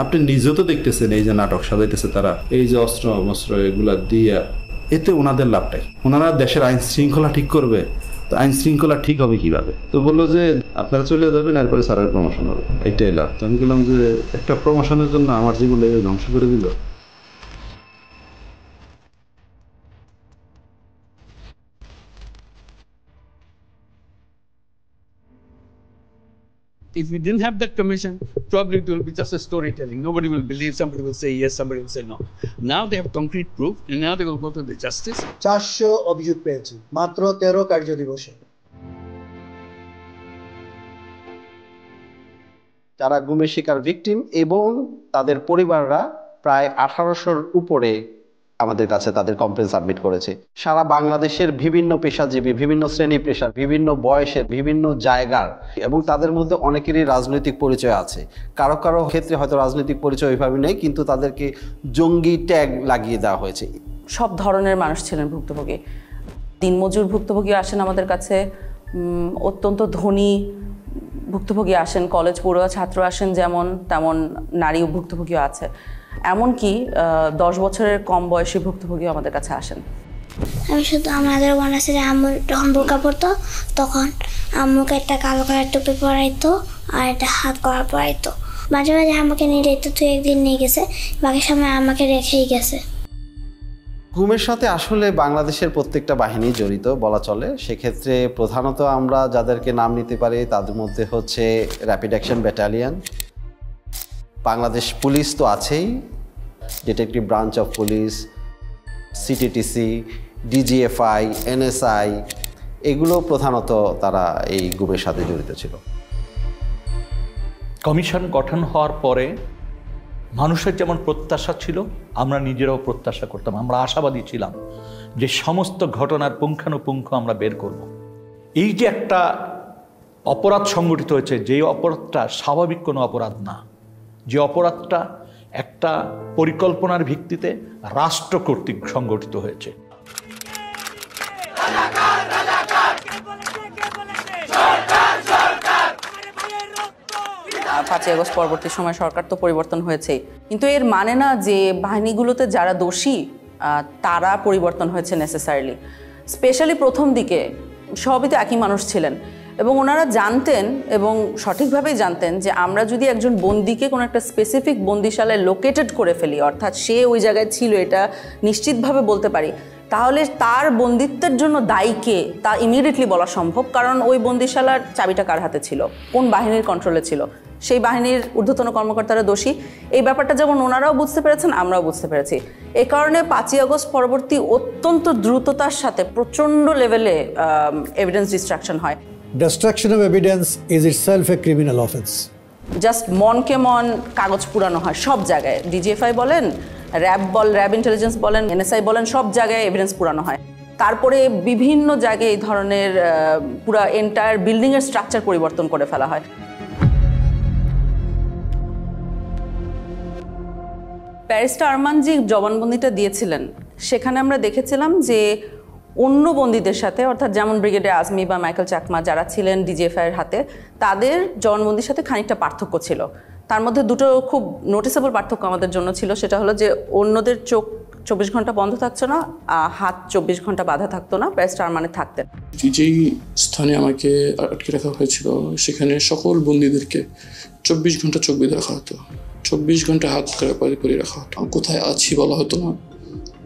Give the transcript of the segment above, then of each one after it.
আপনি নিজেও তো দেখতেছেন এই যে নাটক সাজাইতেছে তারা, এই যে অস্ত্র মস্ত্র এগুলা দিয়া, এতে ওনাদের লাভটাই, ওনারা দেশের আইন শৃঙ্খলা ঠিক করবে, তো আইন শৃঙ্খলা ঠিক হবে কিভাবে? তো বললো যে আপনারা চলে যাবেন, এরপরে স্যারের প্রমোশন হবে, এইটাই লাভ। তো আমি বললাম যে একটা প্রমোশনের জন্য আমার জীবনে ধ্বংস করে দিল। If we didn't have that commission, probably it will be just a storytelling. Nobody will believe, somebody will say yes, somebody will say no. Now they have concrete proof, and now they will go to the justice. 400 অভিযোগ পেয়েছে মাত্র 13 কার্যদিবসে। যারা গুমের শিকার victim এবং তাদের পরিবাররা প্রায় 1800-র উপরে আমাদের কাছে তাদের কমপ্লেন সাবমিট করেছে। সারা বাংলাদেশের বিভিন্ন পেশাজীবী, বিভিন্ন শ্রেণী পেশার, বিভিন্ন বয়সের, বিভিন্ন জায়গার, এবং তাদের মধ্যে অনেকেরই রাজনৈতিক পরিচয় আছে। কারো কারো ক্ষেত্রে হয়তো রাজনৈতিক পরিচয় ওইভাবে নেই, কিন্তু তাদেরকে জঙ্গি ট্যাগ লাগিয়ে দেওয়া হয়েছে। সব ধরনের মানুষ ছিলেন ভুক্তভোগী। দিনমজুর ভুক্তভোগী আসেন আমাদের কাছে, অত্যন্ত ধনী ভুক্তভোগী আসেন, কলেজ পড়ুয়া ছাত্র আসেন, যেমন তেমন নারী ভুক্তভোগীও আছে। এমনকি 10 বছরের কম বয়সী ভুক্তভোগীও আমাদের কাছে আসেন। আমি শুধু আমাদের বানাইছি যে আম্মু যখন বোরকা পরতো তখন আম্মুকে একটা কালো কালার টুপি পরাইতো আর একটা হাত করা পরাইতো। মাঝে মাঝে আমাকে নিয়ে যেত, তুই একদিন নিয়ে গেছে, বাকি সময় আমাকে রেখেই গেছে। গুমের সাথে আসলে বাংলাদেশের প্রত্যেকটা বাহিনী জড়িত বলা চলে। সেক্ষেত্রে প্রধানত আমরা যাদেরকে নাম নিতে পারি তাদের মধ্যে হচ্ছে rapid action battalion, Bangladesh police তো আছেই, detective branch of police, CTTC, DGFI, NSI, এগুলো প্রধানত তারা এই গুমের সাথে জড়িত ছিল। কমিশন গঠন হওয়ার পরে মানুষের যেমন প্রত্যাশা ছিল, আমরা নিজেরাও প্রত্যাশা করতাম, আমরা আশাবাদী ছিলাম যে সমস্ত ঘটনার পুঙ্খানুপুঙ্খ আমরা বের করব। এই যে একটা অপরাধ সংগঠিত হয়েছে, যে অপরাধটা স্বাভাবিক কোনো অপরাধ না, যে অপরাধটা একটা পরিকল্পনার ভিত্তিতে রাষ্ট্র কর্তৃক সংগঠিত হয়েছে। 5ই আগস্ট পরবর্তী সময় সরকার তো পরিবর্তন হয়েছেই, কিন্তু এর মানে না যে বাহিনীগুলোতে যারা দোষী তারা পরিবর্তন হয়েছে নেসেসারিলি। স্পেশালি প্রথম দিকে সবই তো একই মানুষ ছিলেন, এবং ওনারা জানতেন এবং সঠিকভাবেই জানতেন যে আমরা যদি একজন বন্দীকে কোনো একটা স্পেসিফিক বন্দিশালায় লোকেটেড করে ফেলি, অর্থাৎ সে ওই জায়গায় ছিল এটা নিশ্চিতভাবে বলতে পারি, তাহলে তার বন্দিত্বের জন্য দায়ী কে তা ইমিডিয়েটলি বলা সম্ভব। কারণ ওই বন্দিশালার চাবিটা কার হাতে ছিল, কোন বাহিনীর কন্ট্রোলে ছিল, সেই বাহিনীর ঊর্ধ্বতন কর্মকর্তারা দোষী। এই ব্যাপারটা যেমন ওনারাও বুঝতে পেরেছেন, আমরাও বুঝতে পেরেছি। এ কারণে 5ই আগস্ট পরবর্তী অত্যন্ত দ্রুততার সাথে প্রচণ্ড লেভেলে এভিডেন্স ডিস্ট্রাকশন হয়। Destruction of evidence is itself a criminal offense. Just মনকে মন কাগজ পুরানো হয় সব জায়গায়, ডিজিএফআই বলেন, র্যাব ইন্টেলিজেন্স বলেন, এনএসআই বলেন, সব জায়গায় এভিডেন্স পুরানো হয়। তারপরে বিভিন্ন জায়গায় এই ধরনের পুরা এন্টায়ার বিল্ডিংয়ের স্ট্রাকচার পরিবর্তন করে ফেলা হয়। ব্যারিস্টার আরমান জি জবানবন্দিটা দিয়েছিলেন, সেখানে আমরা দেখেছিলাম যে অন্য বন্দীদের সাথে, অর্থাৎ যেমন ব্রিগেডিয়ার আজমি বা মাইকেল চাকমা যারা ছিলেন ডিজিএফআইয়ের হাতে, তাদের জবানবন্দির সাথে খানিকটা পার্থক্য ছিল। তার মধ্যে দুটো খুব নোটিসেবল পার্থক্য আমাদের জন্য ছিল। সেটা হলো যে অন্যদের চোখ 24 ঘন্টা বন্ধ থাকতো না, হাত 24 ঘন্টা বাঁধা থাকতো না, ব্যারিস্টার আরমানের থাকতেন। যেই স্থানে আমাকে আটকে রাখা হয়েছিল সেখানে সকল বন্দীদেরকে 24 ঘন্টা চোখ বেঁধে রাখা হতো, 24 ঘন্টা হাত করে রাখা হতো। কোথায় আছি বলা হতো না,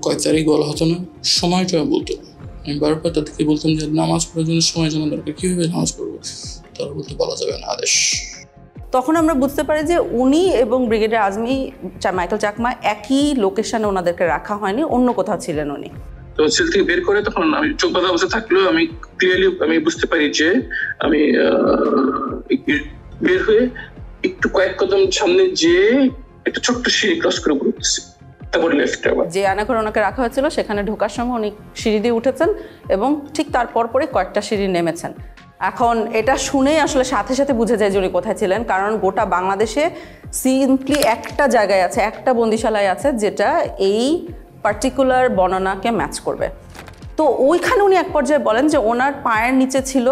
কয় তারিখ বলা হতো না, সময়টা বলতো না। আমি বারবার তাদেরকে বলতাম যে নামাজ পড়ার জন্য সময় জানা দরকার, কীভাবে নামাজ পড়বো, তারা বলতে বলা যাবে না, আদেশ। তখন আমরা বুঝতে পারি যে উনি এবং ব্রিগেডিয়ার আজমি, মাইকেল চাকমা একই লোকেশনে ওনাদেরকে রাখা হয়নি, অন্য কোথাও ছিলেন উনি। তো সেল থেকে বের করে তখন আমি চোখ বাঁধা অবস্থা থাকলেও আমি ক্লিয়ারলি আমি বুঝতে পারি যে আমি বের হয়ে একটু কয়েক কদম সামনে যে একটা ছোট্ট সিঁড়ি ক্রস করে ঘুরতেছি, তারপরে লেফটে আবার যে আয়নাঘরে ওনাকে রাখা হয়েছিল সেখানে ঢোকার সময় উনি সিঁড়ি দিয়ে উঠেছেন এবং ঠিক তার পরে কয়েকটা সিঁড়ি নেমেছেন। এখন এটা শুনেই আসলে সাথে সাথে বুঝে যায় যে উনি কোথায় ছিলেন, কারণ গোটা বাংলাদেশে সিম্পলি একটা জায়গায় আছে, একটা বন্দিশালায় আছে যেটা এই পার্টিকুলার বর্ণনাকে ম্যাচ করবে। তো ওইখানে উনি এক পর্যায়ে বলেন যে ওনার পায়ের নিচে ছিল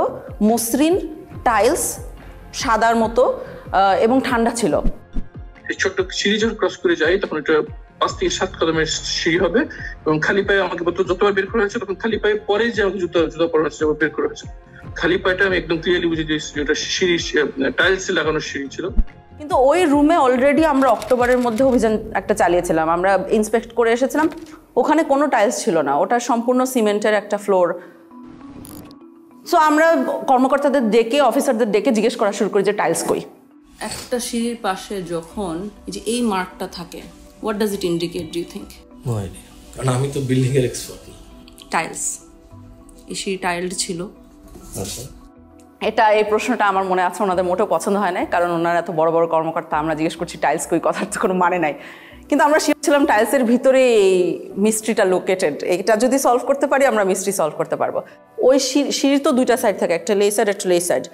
মসৃণ টাইলস, সাদার মতো, এবং ঠান্ডা ছিল। ছোট্ট সিঁড়ি যখন ক্রস করে যাই তখন একটা 5 থেকে 7 কদমের সিঁড়ি হবে, এবং খালি পায়ে আমাকে যতবার বের করা হয়েছে তখন খালি পায়ে পরে যে আমাকে জুতা পরা হয়েছে বের করা হয়েছে। খালি পায়েটা আমি একদম ক্লিয়ারলি বুঝে দিয়েছি ওটা সিঁড়ি, টাইলস লাগানো সিঁড়ি ছিল। কিন্তু ওই রুমে অলরেডি আমরা অক্টোবরের মধ্যে অভিযান একটা চালিয়েছিলাম, আমরা ইন্সপেক্ট করে এসেছিলাম, ওখানে কোনো টাইলস ছিল না, ওটা সম্পূর্ণ সিমেন্টের একটা ফ্লোর। সো আমরা কর্মকর্তাদের ডেকে, অফিসারদের ডেকে জিজ্ঞেস করা শুরু করি যে টাইলস কই। একটা সিঁড়ির পাশে যখন এই মার্কটা থাকে, what does it indicate, do you think? No idea, কারণ আমি তো বিল্ডিং এর এক্সপার্ট না। টাইলস, এই সিঁড়ি টাইলড ছিল। আচ্ছা, এই প্রশ্নটা আমার মনে আছে ওনাদের মোটেও পছন্দ হয় না, কারণ ওনারা এত বড় বড় কর্মকর্তা, আমরা জিজ্ঞেস করছি টাইলস কই, কথার তো কোনো মানে নাই। কিন্তু আমরা শিখছিলাম টাইলসের ভিতরে এই মিস্ট্রিটা লোকেটেড, এটা যদি সলভ করতে পারি আমরা মিস্ট্রি সলভ করতে পারবো। ওই সিঁড়ির তো দুইটা সাইড থাকে, একটা লে সাইড একটা লে সাইড,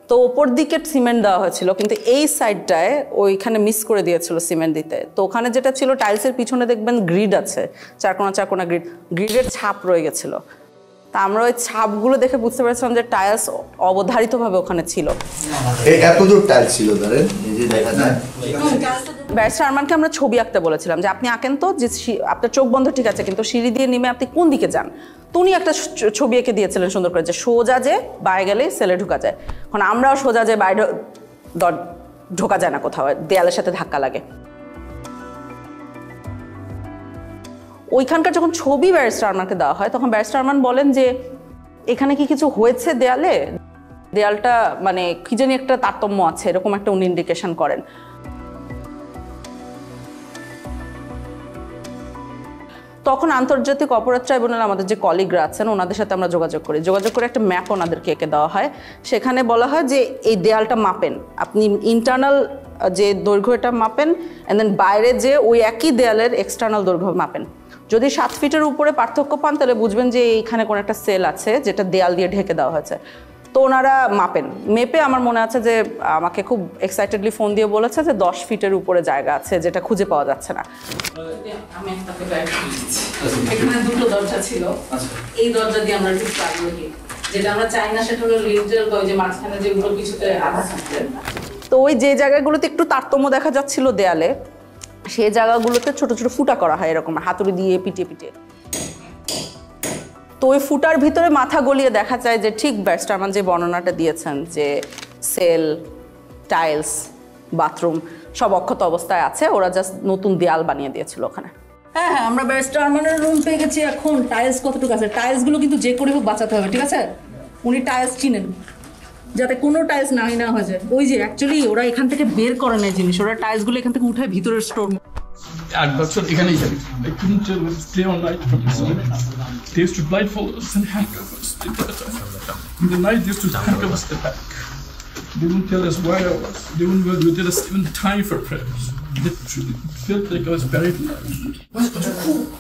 তো ওপর দিকে সিমেন্ট দেওয়া হয়েছিল, কিন্তু এই সাইডটায় ওইখানে মিস করে দিয়েছিল সিমেন্ট দিতে। তো ওখানে যেটা ছিল টাইলসের পিছনে দেখবেন গ্রিড আছে, চারকোনা গ্রিডের ছাপ রয়ে গেছিলো। তা আমরা ওই ছাপগুলো দেখে বুঝতে পেরেছিলাম যে টাইলস অবধারিতভাবে ওখানে ছিল। এতদূর টাইলস ছিল ধরেন, এই যে দেখা যায়। ব্যারিস্টার আরমানকে আমরা ছবি আঁকতে বলেছিলাম যে আপনি আঁকেন তো, যে আপনার চোখ বন্ধ ঠিক আছে, কিন্তু সিঁড়ি দিয়ে নেমে আপনি কোন দিকে যান। তো উনি একটা ছবি এঁকে দিয়েছিলেন সুন্দর করে, যে সোজা যে বাইরে গেলে সেলে ঢোকা যায়। এখন আমরাও সোজা যে বাইরে ঢোকা যায় না, কোথাও দেয়ালের সাথে ধাক্কা লাগে। ওইখানকার যখন ছবি ব্যারিস্টার আরমানকে দেওয়া হয়, তখন ব্যারিস্টার আরমান বলেন যে এখানে কি কিছু হয়েছে দেয়ালটা মানে কি জানি একটা তারতম্য আছে, এরকম একটা উনি ইন্ডিকেশন করেন। তখন আন্তর্জাতিক অপরাধ ট্রাইব্যুনাল আমাদের যে কলিগরা আছেন ওনাদের সাথে আমরা যোগাযোগ করে একটা ম্যাপ ওনাদেরকে এঁকে দেওয়া হয়। সেখানে বলা হয় যে এই দেয়ালটা মাপেন, আপনি ইন্টারনাল যে দৈর্ঘ্য এটা মাপেন, অ্যান্ড দেন বাইরে যে ওই একই দেয়ালের এক্সটার্নাল দৈর্ঘ্য মাপেন। যদি 7 ফিটের উপরে পার্থক্য পান তাহলে বুঝবেন যে এইখানে কোনো একটা সেল আছে যেটা দেয়াল দিয়ে ঢেকে দেওয়া হয়েছে। তো ওনারা মাপেন, মেপে আমার মনে আছে যে আমাকে খুব এক্সাইটেডলি ফোন দিয়ে বলেছে যে 10 ফিটের উপরে জায়গা আছে যেটা খুঁজে পাওয়া যাচ্ছে না। এখানে দুটো দরজা ছিল, এই দরজা দিয়ে আমরা ঢুকতে আগ্রহী, যেটা আমরা চাই না সেটা হলো লিন্টেল বা ওই যে মাঝখানে যেগুলো কিছুতে আধা থাকবে। তো ওই যে জায়গাগুলোতে একটু তারতম্য দেখা যাচ্ছিল দেয়ালে, সেই জায়গাগুলোতে ছোট ছোট ফুটা করা হয় এরকম হাতুড়ি দিয়ে পিটিয়ে। তো ওই ফুটার ভিতরে মাথা গলিয়ে দেখা যায় যে ঠিক ব্যারিস্টার আরমান যে বর্ণনাটা দিয়েছেন যে সেল, টাইলস, বাথরুম সব অক্ষত অবস্থায় আছে, ওরা জাস্ট নতুন দেয়াল বানিয়ে দিয়েছিল ওখানে। হ্যাঁ, আমরা ব্যারিস্টার আরমানের রুম পেয়ে গেছি। এখন টাইলস কতটুকু আছে, টাইলসগুলো কিন্তু যে করে হোক বাঁচাতে হবে, ঠিক আছে? উনি টাইলস চিনেন, যাতে কোনো টাইলস না হয়ে যায়। ওই যে অ্যাকচুয়ালি ওরা এখান থেকে বের করে নেয় জিনিস, ওরা টাইলসগুলো এখান থেকে উঠায় ভিতরের স্টোর। 8 বছর এখানেই যাবে। I couldn't stay all night from this. They used to blindfold us and handcuff us. In the night, they used to handcuff us the back. They wouldn't tell us where I was. They wouldn't tell us even time for prayers. Literally, it felt like I was buried alive.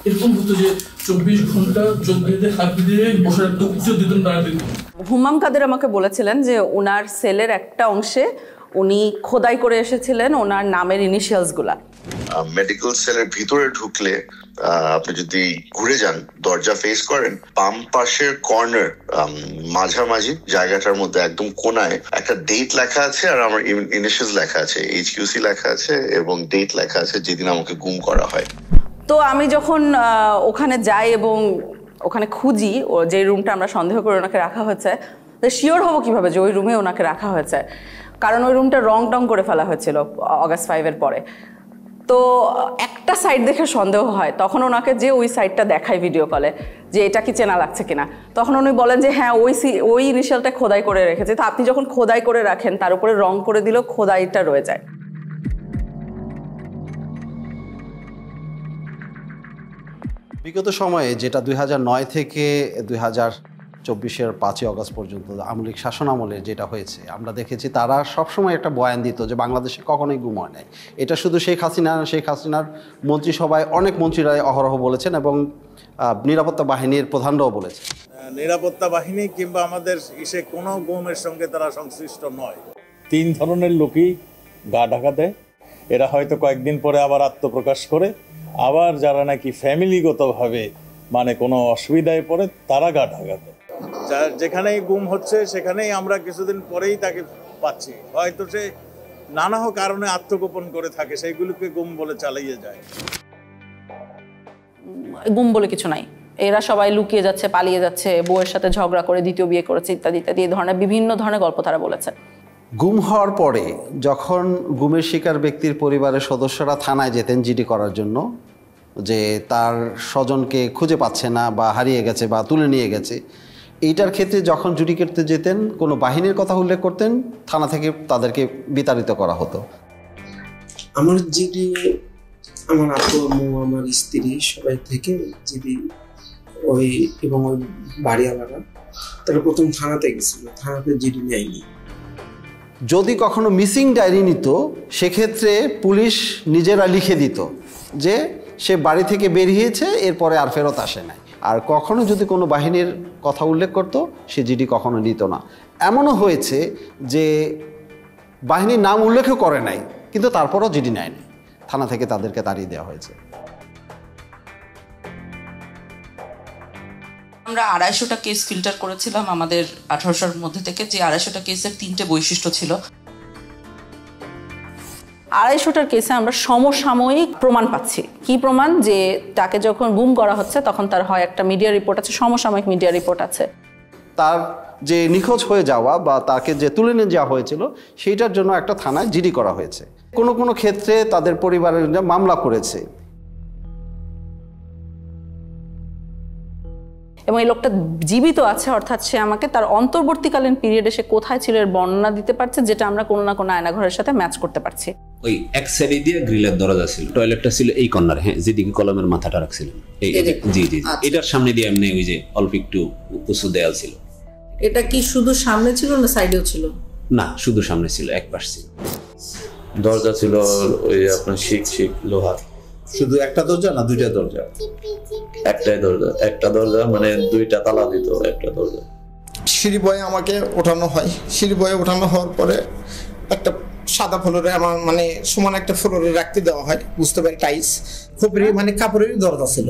এরকম হতো যে 24 ঘন্টা চোখ বেঁধে হাত দিয়ে বসে একদম উচ্চের দিতেন দাঁড়াতেন। হুমাম কাদের আমাকে বলেছিলেন যে ওনার সেলের একটা অংশে উনি খোদাই করে এসেছিলেন ওনার নামের ইনিশিয়ালসগুলা। মেডিকেল সেলের ভিতরে ঢুকলে আপনি যদি ঘুরে যান, দরজা ফেস করেন, বাম পাশের কর্নার মাঝামাঝি জায়গাটার মধ্যে একদম কোনায় একটা ডেট লেখা আছে আর আমার ইনিশিয়ালস লেখা আছে, HQC লেখা আছে এবং ডেট লেখা আছে যেদিন আমাকে গুম করা হয়। তো আমি যখন ওখানে যাই এবং ওখানে খুঁজি ও যে রুমটা আমরা সন্দেহ করে ওনাকে রাখা হয়েছে, তো শিওর হবো কিভাবে যে ওই রুমে ওনাকে রাখা হয়েছে, কারণ ওই রুমটা রং টং করে ফেলা হয়েছিল অগাস্ট 5-এর পরে। তো একটা সাইড দেখে সন্দেহ হয়, তখন ওনাকে যে ওই সাইডটা দেখায় ভিডিও কলে যে এটা কি চেনা লাগছে কিনা, তখন উনি বলেন যে হ্যাঁ ওই ইনিশিয়ালটা খোদাই করে রেখেছে। তো আপনি যখন খোদাই করে রাখেন তার উপরে রং করে দিলেও খোদাইটা রয়ে যায়। বিগত সময়ে যেটা 2009 থেকে 2024-এর 5ই অগস্ট পর্যন্ত আমলিক শাসন আমলে যেটা হয়েছে, আমরা দেখেছি তারা সবসময় একটা বয়ান দিত যে বাংলাদেশে কখনোই গুম হয় নাই। এটা শুধু শেখ হাসিনার মন্ত্রিসভায় অনেক মন্ত্রীরাই অহরহ বলেছেন এবং নিরাপত্তা বাহিনীর প্রধানরাও বলেছে নিরাপত্তা বাহিনী কিংবা আমাদের ইসে কোনো গুমের সঙ্গে তারা সংশ্লিষ্ট নয়। 3 ধরনের লোকই গা ঢাকা দেয়, এরা হয়তো কয়েকদিন পরে আবার আত্মপ্রকাশ করে, আবার যারা নাকি ফ্যামিলিগতভাবে মানে কোনো অসুবিধায় পড়ে তারা গা ঢাকা দেয়। যেখানেই গুম হচ্ছে সেখানেই আমরা কিছুদিন পরেই তাকে পাচ্ছি, হয়তো সে নানা কারণে আত্মগোপন করে থাকে, সেইগুলোকে গুম বলে চালিয়ে যায়। গুম বলে কিছু নাই, এরা সবাই লুকিয়ে যাচ্ছে, পালিয়ে যাচ্ছে, বউয়ের সাথে ঝগড়া করে দ্বিতীয় বিয়ে করেছে ইত্যাদি ইত্যাদি, এই ধরনের বিভিন্ন ধরনের গল্প তারা বলেছে। গুম হওয়ার পরে যখন গুমের শিকার ব্যক্তির পরিবারের সদস্যরা থানায় যেতেন জিডি করার জন্য, যে তার স্বজনকে খুঁজে পাচ্ছে না বা হারিয়ে গেছে বা তুলে নিয়ে গেছে, এইটার ক্ষেত্রে যখন জুডি করতে যেতেন কোনো বাহিনীর কথা উল্লেখ করতেন, থানা থেকে তাদেরকে বিতাড়িত করা হতো। আমার জিডি, আমার আপু আম্মু, আমার স্ত্রী সবাই থেকে জিডি ওই এবং ওই বাড়িওয়ালারা তারা প্রথম থানাতে গেছিল, থানাতে জিডি নেয়নি। যদি কখনো মিসিং ডায়েরি নিত, সেক্ষেত্রে পুলিশ নিজেরা লিখে দিত যে সে বাড়ি থেকে বেরিয়েছে, এরপরে আর ফেরত আসে নাই। আর কখনো যদি কোনো বাহিনীর কথা উল্লেখ করতো, সে জিডি কখনো নিত না। এমনও হয়েছে যে বাহিনীর নাম উল্লেখও করে নাই, কিন্তু তারপরও জিডি নেয়নি, থানা থেকে তাদেরকে তাড়িয়ে দেওয়া হয়েছে। আমরা 250টা কেস ফিল্টার করেছিলাম আমাদের 1800-র মধ্যে থেকে, যে 250টা কেসের 3টে বৈশিষ্ট্য ছিল। 250টার কেসে আমরা সমসাময়িক প্রমাণ পাচ্ছি। কি প্রমাণ? যে তাকে যখন গুম করা হচ্ছে তখন তার হয় একটা মিডিয়া রিপোর্ট আছে, সমসাময়িক মিডিয়া রিপোর্ট আছে। তার যে নিখোঁজ হয়ে যাওয়া বা তাকে যে তুলে নিয়ে যাওয়া হয়েছিল, সেইটার জন্য একটা থানায় জিডি করা হয়েছে। কোনো কোনো ক্ষেত্রে তাদের পরিবারের মামলা করেছে। এবং এই লোকটা জীবিত আছে, অর্থাৎ সে আমাকে তার অন্তর্বর্তীকালীন পিরিয়ডে সে কোথায় ছিল এর বর্ণনা দিতে পারছে, যেটা আমরা কোনো না কোনো আয়নাঘরের সাথে ম্যাচ করতে পারছি। ওই এক সাইডে দিয়ে গ্রিলের দরজা ছিল, টয়লেটটা ছিল এই কর্নারে, হ্যাঁ, যেদিকে কলমের মাথাটা রাখছিলেন, এই জি জি, এটার সামনে দিয়ে এমনি ওই যে অল্প একটু উঁচু দেয়াল ছিল। এটা কি শুধু সামনে ছিল না সাইডেও ছিল? না, শুধু সামনে ছিল, এক পাশ ছিল। দরজা ছিল ওই আপনার শিক লোহার। শুধু একটা দরজা না দুইটা দরজা? একটাই দরজা, একটা দরজা মানে দুইটা তালা দিত একটা দরজা। সিঁড়ি বয়ে আমাকে ওঠানো হয়, সিঁড়ি বয়ে ওঠানো হওয়ার পরে একটা সাদা ফ্লোরে আমার মানে সমান একটা ফ্লোরে রাখতে দেওয়া হয়, বুঝতে পারি টাইলস, খোপের মানে কাপড়ের দরজা ছিল।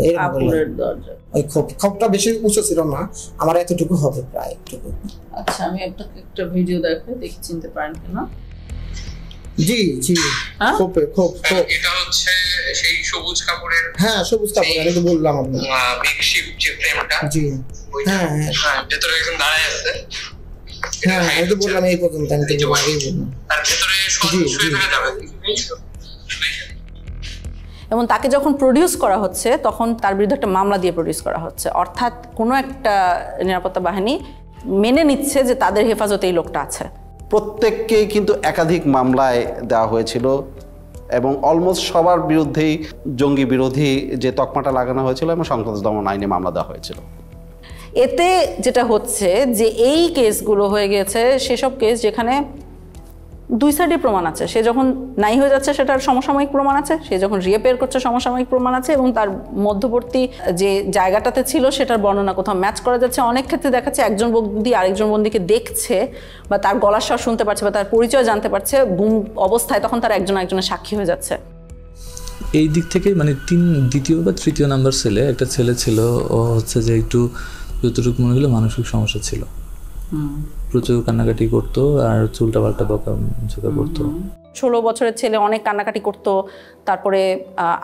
ওই খোপটা বেশি উঁচু ছিল না, আমার এতটুকু হবে প্রায় একটুকু। আচ্ছা, আমি আপনাকে একটা ভিডিও দেখাই, দেখি চিনতে পারেন কিনা। জি জি, খোপে খোপ। এটা হচ্ছে সেই সবুজ কাপড়ের, হ্যাঁ সবুজ কাপড়, আমি তো বললাম আপনাকে মেকশিফট যে ফ্রেমটা। জি হ্যাঁ হ্যাঁ, ভেতরে একজন দাঁড়ায় আছে। হ্যাঁ আমি তো বললাম এই পর্যন্ত, আমি তো আগেই বললাম। তার ভেতরে শুয়ে থাকা যাবে। এবং তাকে যখন প্রডিউস করা হচ্ছে তখন তার বিরুদ্ধে একটা মামলা দিয়ে প্রডিউস করা হচ্ছে, অর্থাৎ কোনো একটা নিরাপত্তা বাহিনী মেনে নিচ্ছে যে তাদের হেফাজতে এই লোকটা আছে। প্রত্যেককেই কিন্তু একাধিক মামলায় দেওয়া হয়েছিল এবং অলমোস্ট সবার বিরুদ্ধেই জঙ্গি বিরোধী যে তকমাটা লাগানো হয়েছিল এবং সন্ত্রাস দমন আইনে মামলা দেওয়া হয়েছিল। এতে যেটা হচ্ছে যে এই কেসগুলো হয়ে গেছে সেসব কেস যেখানে দুই সাইডে প্রমাণ আছে। সে যখন নাই হয়ে যাচ্ছে সেটার সমসাময়িক প্রমাণ আছে, সে যখন রিয়েপেয়ার করছে সমসাময়িক প্রমাণ আছে, এবং তার মধ্যবর্তী যে জায়গাটাতে ছিল সেটার বর্ণনা কোথাও ম্যাচ করা যাচ্ছে। অনেক ক্ষেত্রে দেখাচ্ছে একজন বন্দী আরেকজন বন্দীকে দেখছে বা তার গলার স্বর শুনতে পারছে বা তার পরিচয় জানতে পারছে গুম অবস্থায়, তখন তার একজন একজনের সাক্ষী হয়ে যাচ্ছে। এই দিক থেকে মানে দ্বিতীয় বা তৃতীয় নাম্বার ছেলে, একটা ছেলে ছিল, ও হচ্ছে যে একটু যতটুকু মনে হলো মানসিক সমস্যা ছিল, প্রচুর কান্নাকাটি করতো আর চুলটা পাল্টা বকাঝকা করতো। 16 বছরের ছেলে, অনেক কান্নাকাটি করতো। তারপরে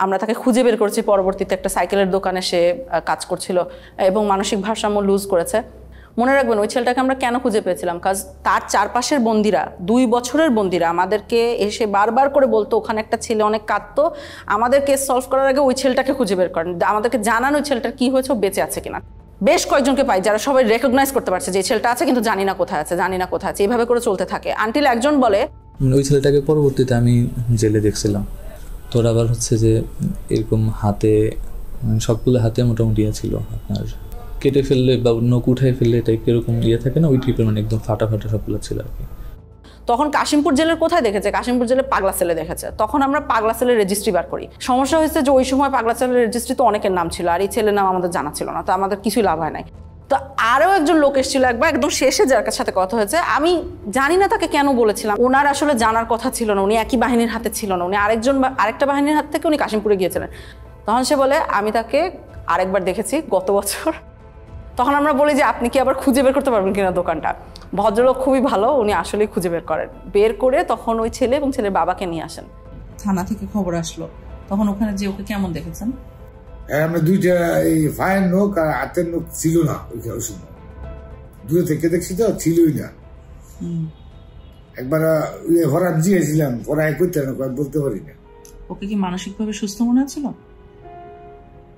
আমরা তাকে খুঁজে বের করেছি, পরবর্তীতে একটা সাইকেলের দোকানে সে কাজ করছিল এবং মানসিক ভারসাম্য লুজ করেছে। মনে রাখবেন ওই ছেলেটাকে আমরা কেন খুঁজে পেয়েছিলাম, কাজ তার চারপাশের বন্দিরা, 2 বছরের বন্দিরা আমাদেরকে এসে বারবার করে বলতো ওখানে একটা ছেলে অনেক কাঁদতো, আমাদের কেস সলভ করার আগে ওই ছেলেটাকে খুঁজে বের করেন, আমাদেরকে জানান ওই ছেলেটার কি হয়েছে, বেঁচে আছে কিনা। বেশ কয়েকজনকে পাই যারা সবাই রেকগনাইজ করতে পারছে যে ছেলেটা আছে কিন্তু জানি না কোথায় আছে, জানি না কোথায় আছে, এইভাবে করে চলতে থাকে আনটিল একজন বলে। ওই ছেলেটাকে পরবর্তীতে আমি জেলে দেখছিলাম, তোর আবার হচ্ছে যে এরকম হাতে সবগুলো হাতে মোটামুটি ছিল আপনার কেটে ফেললে বা নখ উঠাই ফেললে টাইপ এরকম থাকে না, ওই টাইপের মানে একদম ফাটা ফাটা সবগুলো ছিল আর কি। তখন কাশিমপুর জেলের কোথায় দেখেছে, কাশিমপুর জেলে পাগলা সেলে দেখেছে। তখন আমরা পাগলা সেলের রেজিস্ট্রি বার করি। সমস্যা হয়েছে যে ওই সময় পাগলা সেলের রেজিস্ট্রি তো অনেকের নাম ছিল, আর এই ছেলের নাম আমাদের জানা ছিল না, তো আমাদের কিছুই লাভ হয় নাই। তো আরও একজন লোক এসেছিল একবার, একদম শেষে যার সাথে কথা হয়েছে, আমি জানি না তাকে কেন বলেছিলাম, ওনার আসলে জানার কথা ছিল না, উনি একই বাহিনীর হাতে ছিল না, উনি আরেকটা বাহিনীর হাত থেকে উনি কাশিমপুরে গিয়েছিলেন। তখন সে বলে আমি তাকে আরেকবার দেখেছি গত বছর। তখন আমরা বলি যে আপনি কি আবার খুঁজে বের করতে পারবেন কিনা দোকানটা। ভদ্রলোক খুবই ভালো, উনি আসলেই খুঁজে বের করে তখন ওই ছেলে এবং ছেলের বাবাকে নিয়ে আসেন। থানা থেকে খবর আসলো, তখন ওখানে যে ওকে কেমন দেখেছেন? আমরা দুইটা এই ফায়ের নোক আর হাতের নোক ছিল না ওই সময়, দূরে থেকে দেখছি তো ছিলই না। একবার ভরাট দিয়েছিলাম, পড়াই করতে না বলতে পারি না। ওকে কি মানসিকভাবে সুস্থ মনে হচ্ছিল?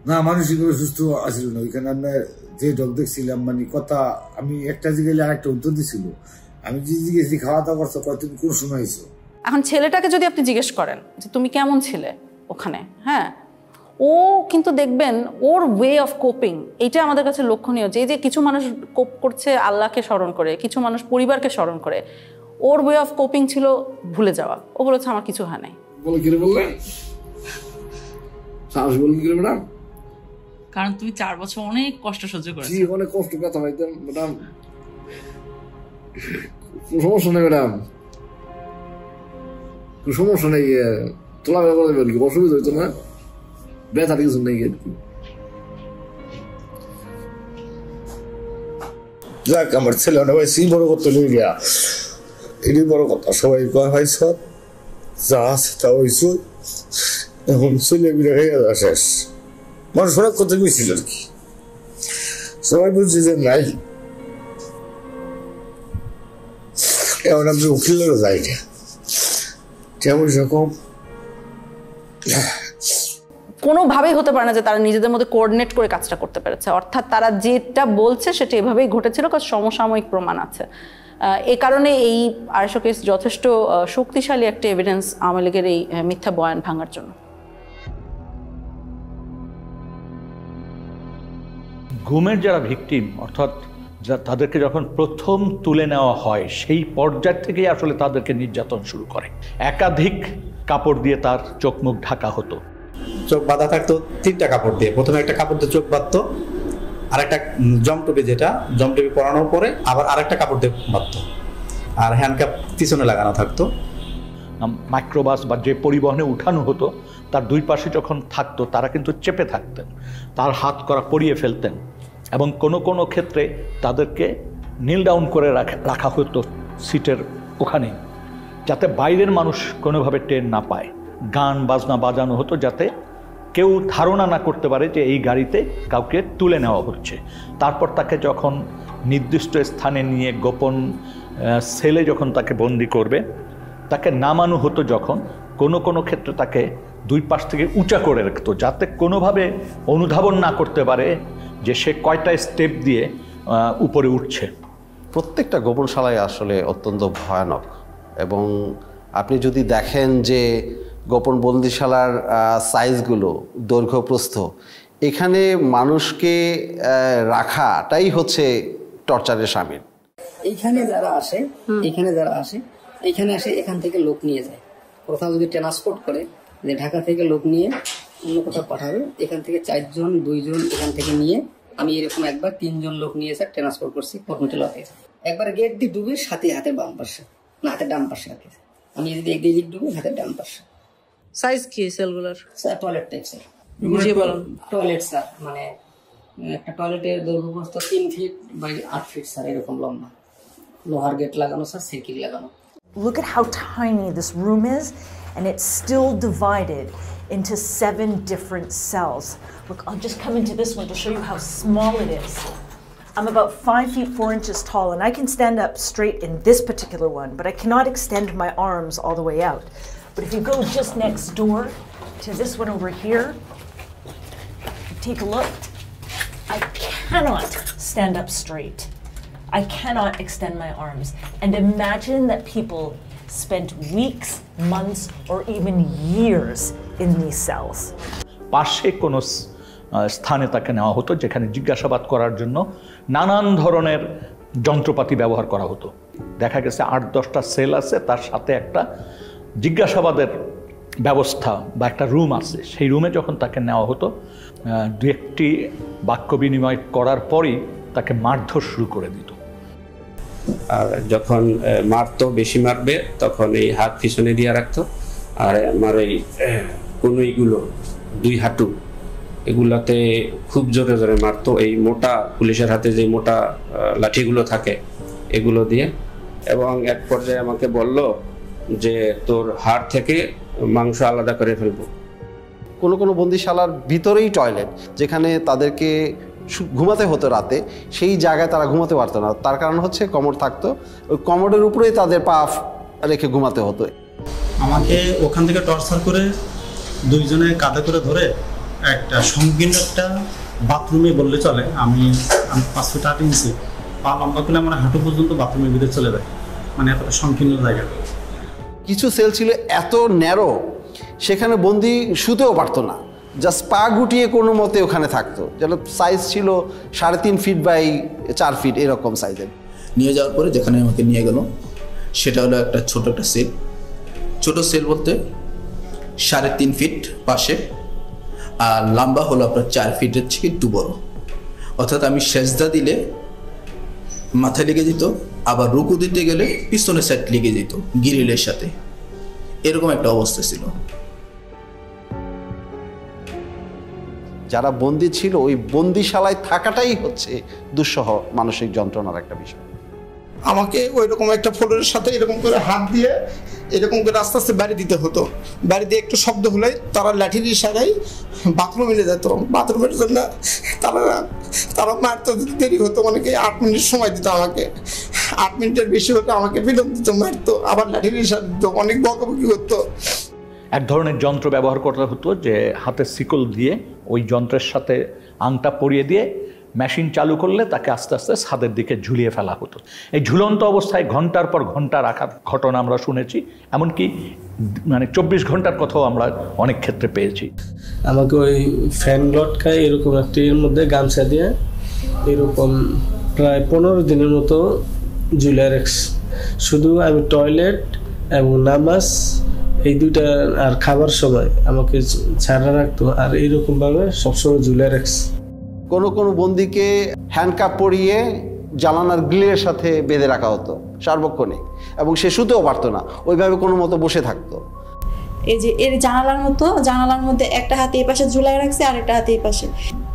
না, মানসিকভাবে সুস্থ আসছিল না। ওইখানে আপনার যে ডগ দেখছিলাম, মানে কথা আমি একটা জিজ্ঞেস আরেকটা উত্তর দিছিল। আমি যে জিজ্ঞেস খাওয়া দাওয়া করছো, তুমি কোন সময় হয়েছো? এখন ছেলেটাকে যদি আপনি জিজ্ঞেস করেন যে তুমি কেমন ছিলে ওখানে, হ্যাঁ, ও কিন্তু দেখবেন ওর ওয়ে অফ কোপিং, এইটা আমাদের কাছে লক্ষণীয়। যে কিছু মানুষ কোপ করছে আল্লাহকে স্মরণ করে, কিছু মানুষ পরিবারকে স্মরণ করে, ওর ওয়ে অফ কোপিং ছিল ভুলে যাওয়া। ও বলেছে আমার কিছু হয় নাই। কারণ তুমি 4 বছর অনেক কষ্ট সহ্য করেছো। অনেক কষ্ট, ব্যথা পাইতাম ম্যাডাম। সমস্যা নেই ম্যাডাম, সমস্যা নেই, তোলা অসুবিধা হইতো না, ব্যথা কিছু নেই। যাক, আমার ছেলে হয়েছি বড় করতে নিয়ে গিয়া, এটাই বড় কথা। সবাই কয় হয়েছ, যা আছে তা হয়েছ, এখন ছেলে বিড়ে হয়ে যাওয়া শেষ। মানুষ অনেক কথা গেছিল আর কি, সবাই বলছে যে নাই, এখন আমি উকিলেরও যাই না, কেমন সেরকম কোনোভাবেই হতে পারে না যে তারা নিজেদের মধ্যে কোঅর্ডিনেট করে কাজটা করতে পেরেছে। অর্থাৎ তারা যেটা বলছে সেটা এভাবেই ঘটেছিল, কারণ সমসাময়িক প্রমাণ আছে। এই কারণে এই 250 কেস যথেষ্ট শক্তিশালী একটা এভিডেন্স আওয়ামী লীগের এই মিথ্যা বয়ান ভাঙার জন্য। গুমের যারা ভিকটিম, অর্থাৎ তাদেরকে যখন প্রথম তুলে নেওয়া হয় সেই পর্যায় থেকেই আসলে তাদেরকে নির্যাতন শুরু করে। একাধিক কাপড় দিয়ে তার চোখ মুখ ঢাকা হতো, চোখ বাঁধা থাকতো 3টা কাপড় দিয়ে। প্রথমে একটা কাপড় দিয়ে চোখ বাঁধতো, আরেকটা জমটুপি, যেটা জমটুপি পরানোর পরে আবার আরেকটা কাপড় দিয়ে বাঁধতো, আর হ্যান্ডকাপ পিছনে লাগানো থাকতো। মাইক্রোবাস বা যে পরিবহনে উঠানো হতো তার 2 পাশে যখন থাকতো তারা কিন্তু চেপে থাকতেন, তার হাত করা পরিয়ে ফেলতেন, এবং কোনো ক্ষেত্রে তাদেরকে নীল ডাউন করে রাখা হতো সিটের ওখানে, যাতে বাইরের মানুষ কোনোভাবে টের না পায়। গান বাজনা বাজানো হতো যাতে কেউ ধারণা না করতে পারে যে এই গাড়িতে কাউকে তুলে নেওয়া হচ্ছে। তারপর তাকে যখন নির্দিষ্ট স্থানে নিয়ে গোপন সেলে যখন তাকে বন্দি করবে, তাকে নামানো হতো যখন কোনো ক্ষেত্রে তাকে 2 পাশ থেকে উঁচা করে রাখতো, যাতে কোনোভাবে অনুধাবন না করতে পারে যে সে কয়টা স্টেপ দিয়ে উপরে উঠছে। প্রত্যেকটা গোপনশালায় আসলে অত্যন্ত ভয়ানক, এবং আপনি যদি দেখেন যে গোপন বন্দিশালার সাইজগুলো, দৈর্ঘ্য প্রস্থ, এখানে মানুষকে রাখাটাই হচ্ছে টর্চারের শামিল। এইখানে যারা আসে এখানে আসে, এখান থেকে লোক নিয়ে যায়। কোথাও যদি ট্রান্সপোর্ট করে যে ঢাকা থেকে লোক নিয়ে অন্য কোথাও পাঠাবে, এখান থেকে 4 জন 2 জন এখান থেকে নিয়ে, আমি এরকম একবার 3 জন লোক নিয়ে এসে ট্রান্সপোর্ট করছি কর্মীতে লকে। একবার গেট দিয়ে ডুবে সাথে হাতে বাম পাশে, না হাতে ডান পাশে রাখে। আমি যদি একদিকে ডুবে হাতে ডান পাশে। সাইজ কি সেলগুলোর? টয়লেট টাইপ স্যার, বুঝিয়ে বলুন। টয়লেট স্যার, মানে একটা টয়লেটের দৈর্ঘ্য প্রস্থ 3 ফিট বাই 8 ফিট স্যার, এরকম লম্বা। লোহার গেট লাগানো স্যার, সাইকেল লাগানো। Look at how tiny this room is, and it's still divided into 7 different cells. Look, I'll just come into this one to show you how small it is. I'm about 5 feet 4 inches tall, and I can stand up straight in this particular one, but I cannot extend my arms all the way out. But if you go just next door to this one over here, take a look. I cannot stand up straight. I cannot extend my arms. And imagine that people spent weeks, months, or even years in these cells. পাশে কোনো স্থানে তাকে নেওয়া হতো যেখানে জিজ্ঞাসাবাদ করার জন্য নানান ধরনের যন্ত্রপাতি ব্যবহার করা হতো। দেখা গেছে 8-10টা সেল আছে, তার সাথে একটা জিজ্ঞাসাবাদের ব্যবস্থা বা একটা রুম আছে। সেই রুমে যখন তাকে নেওয়া হতো, 2-1টি বাক্য বিনিময় করার পরই তাকে মারধর শুরু করে দিত। আর যখন মারতো, বেশি মারবে, তখন এই হাত পিছনে দিয়ে রাখতো, আর আমার এই কনুইগুলো 2 হাঁটু এগুলাতে খুব জোরে জোরে মারতো। এই মোটা পুলিশের হাতে যে মোটা লাঠিগুলো থাকে, এগুলো দিয়ে, এবং এক পর্যায়ে আমাকে বলল যে তোর হাড় থেকে মাংস আলাদা করে ফেলবো। কোনো কোনো বন্দিশালার ভিতরেই টয়লেট, যেখানে তাদেরকে ঘুমাতে হতো রাতে, সেই জায়গায় তারা ঘুমাতে পারতো না। তার কারণ হচ্ছে কমোড থাকতো, ওই কমোডের উপরেই তাদের পা রেখে ঘুমাতে হতো। আমাকে ওখান থেকে টর্চার করে দুইজনে কাঁধে করে ধরে একটা সংকীর্ণ একটা বাথরুমে বললে চলে, আমি 5 ফুট 8 ইঞ্চি পা লম্বা করলে আমার হাঁটু পর্যন্ত বাথরুমের ভিতরে চলে যায়, মানে এতটা সংকীর্ণ জায়গা। কিছু সেল ছিল এত ন্যারো, সেখানে বন্দি শুতেও পারতো না, জাস্ট পা গুটিয়ে কোনো মতে ওখানে থাকতো। যেন সাইজ ছিল 3.5 ফিট বাই 4 ফিট এরকম সাইজের। নিয়ে যাওয়ার পরে যেখানে আমাকে নিয়ে গেল সেটা হলো একটা ছোট একটা সেল। ছোট সেল বলতে 3.5 ফিট পাশে, আর লম্বা হলো আপনার 4 ফিটের থেকে একটু বড়। অর্থাৎ আমি সেজদা দিলে মাথায় লেগে যেত, আবার রুকু দিতে গেলে পিছনের সাইড লেগে যেত গ্রিলের সাথে, এরকম একটা অবস্থা ছিল। যারা বন্দি ছিল ওই বন্দিশালায় থাকাটাই হচ্ছে দুঃসহ মানসিক যন্ত্রণার একটা বিষয়। আমাকে ওই রকম একটা ফ্লোরের সাথে এরকম করে হাত দিয়ে এরকম করে আস্তে আস্তে বাড়ি দিতে হতো। বাড়ি দিয়ে একটু শব্দ হলে তারা লাঠির ইশারায় বাথরুমে নিয়ে যেত। বাথরুমের জন্য তারা মারতে দেরি হতো, অনেকে 8 মিনিট সময় দিত আমাকে। 8 মিনিটের বেশি হতো আমাকে বিলম্ব দিত, মারতো, আবার লাঠির ইশারা দিত, অনেক বকাবকি করতো। এক ধরনের যন্ত্র ব্যবহার করতে হতো, যে হাতের শিকল দিয়ে ওই যন্ত্রের সাথে আংটা পরিয়ে দিয়ে মেশিন চালু করলে তাকে আস্তে আস্তে ছাদের দিকে ঝুলিয়ে ফেলা হতো। এই ঝুলন্ত অবস্থায় ঘন্টার পর ঘন্টা রাখার ঘটনা আমরা শুনেছি, এমনকি মানে 24 ঘন্টার কথাও আমরা অনেক ক্ষেত্রে পেয়েছি। আমাকে ওই ফ্যান লটকায় এরকম একটি এর মধ্যে গামছা দিয়ে এরকম প্রায় 15 দিনের মতো ঝুলিয়ে রাখছে। শুধু আমি টয়লেট এবং নামাজ এই দুইটা আর খাবার সময় আমাকে ছাড়া রাখতো, আর এইরকমভাবে সবসময় ঝুলিয়ে রাখছে। কোনো কোনো বন্দিকে হ্যান্ডকাপ পরিয়ে জানালার গ্রিলের সাথে বেঁধে রাখা হতো সার্বক্ষণিক, এবং সে শুতেও পারতো না, ওইভাবে কোনো মতো বসে থাকতো। এই যে এর জানালার মধ্যে একটা হাতে এই পাশে ঝুলাই রাখছে, আর একটা হাতে এই পাশে।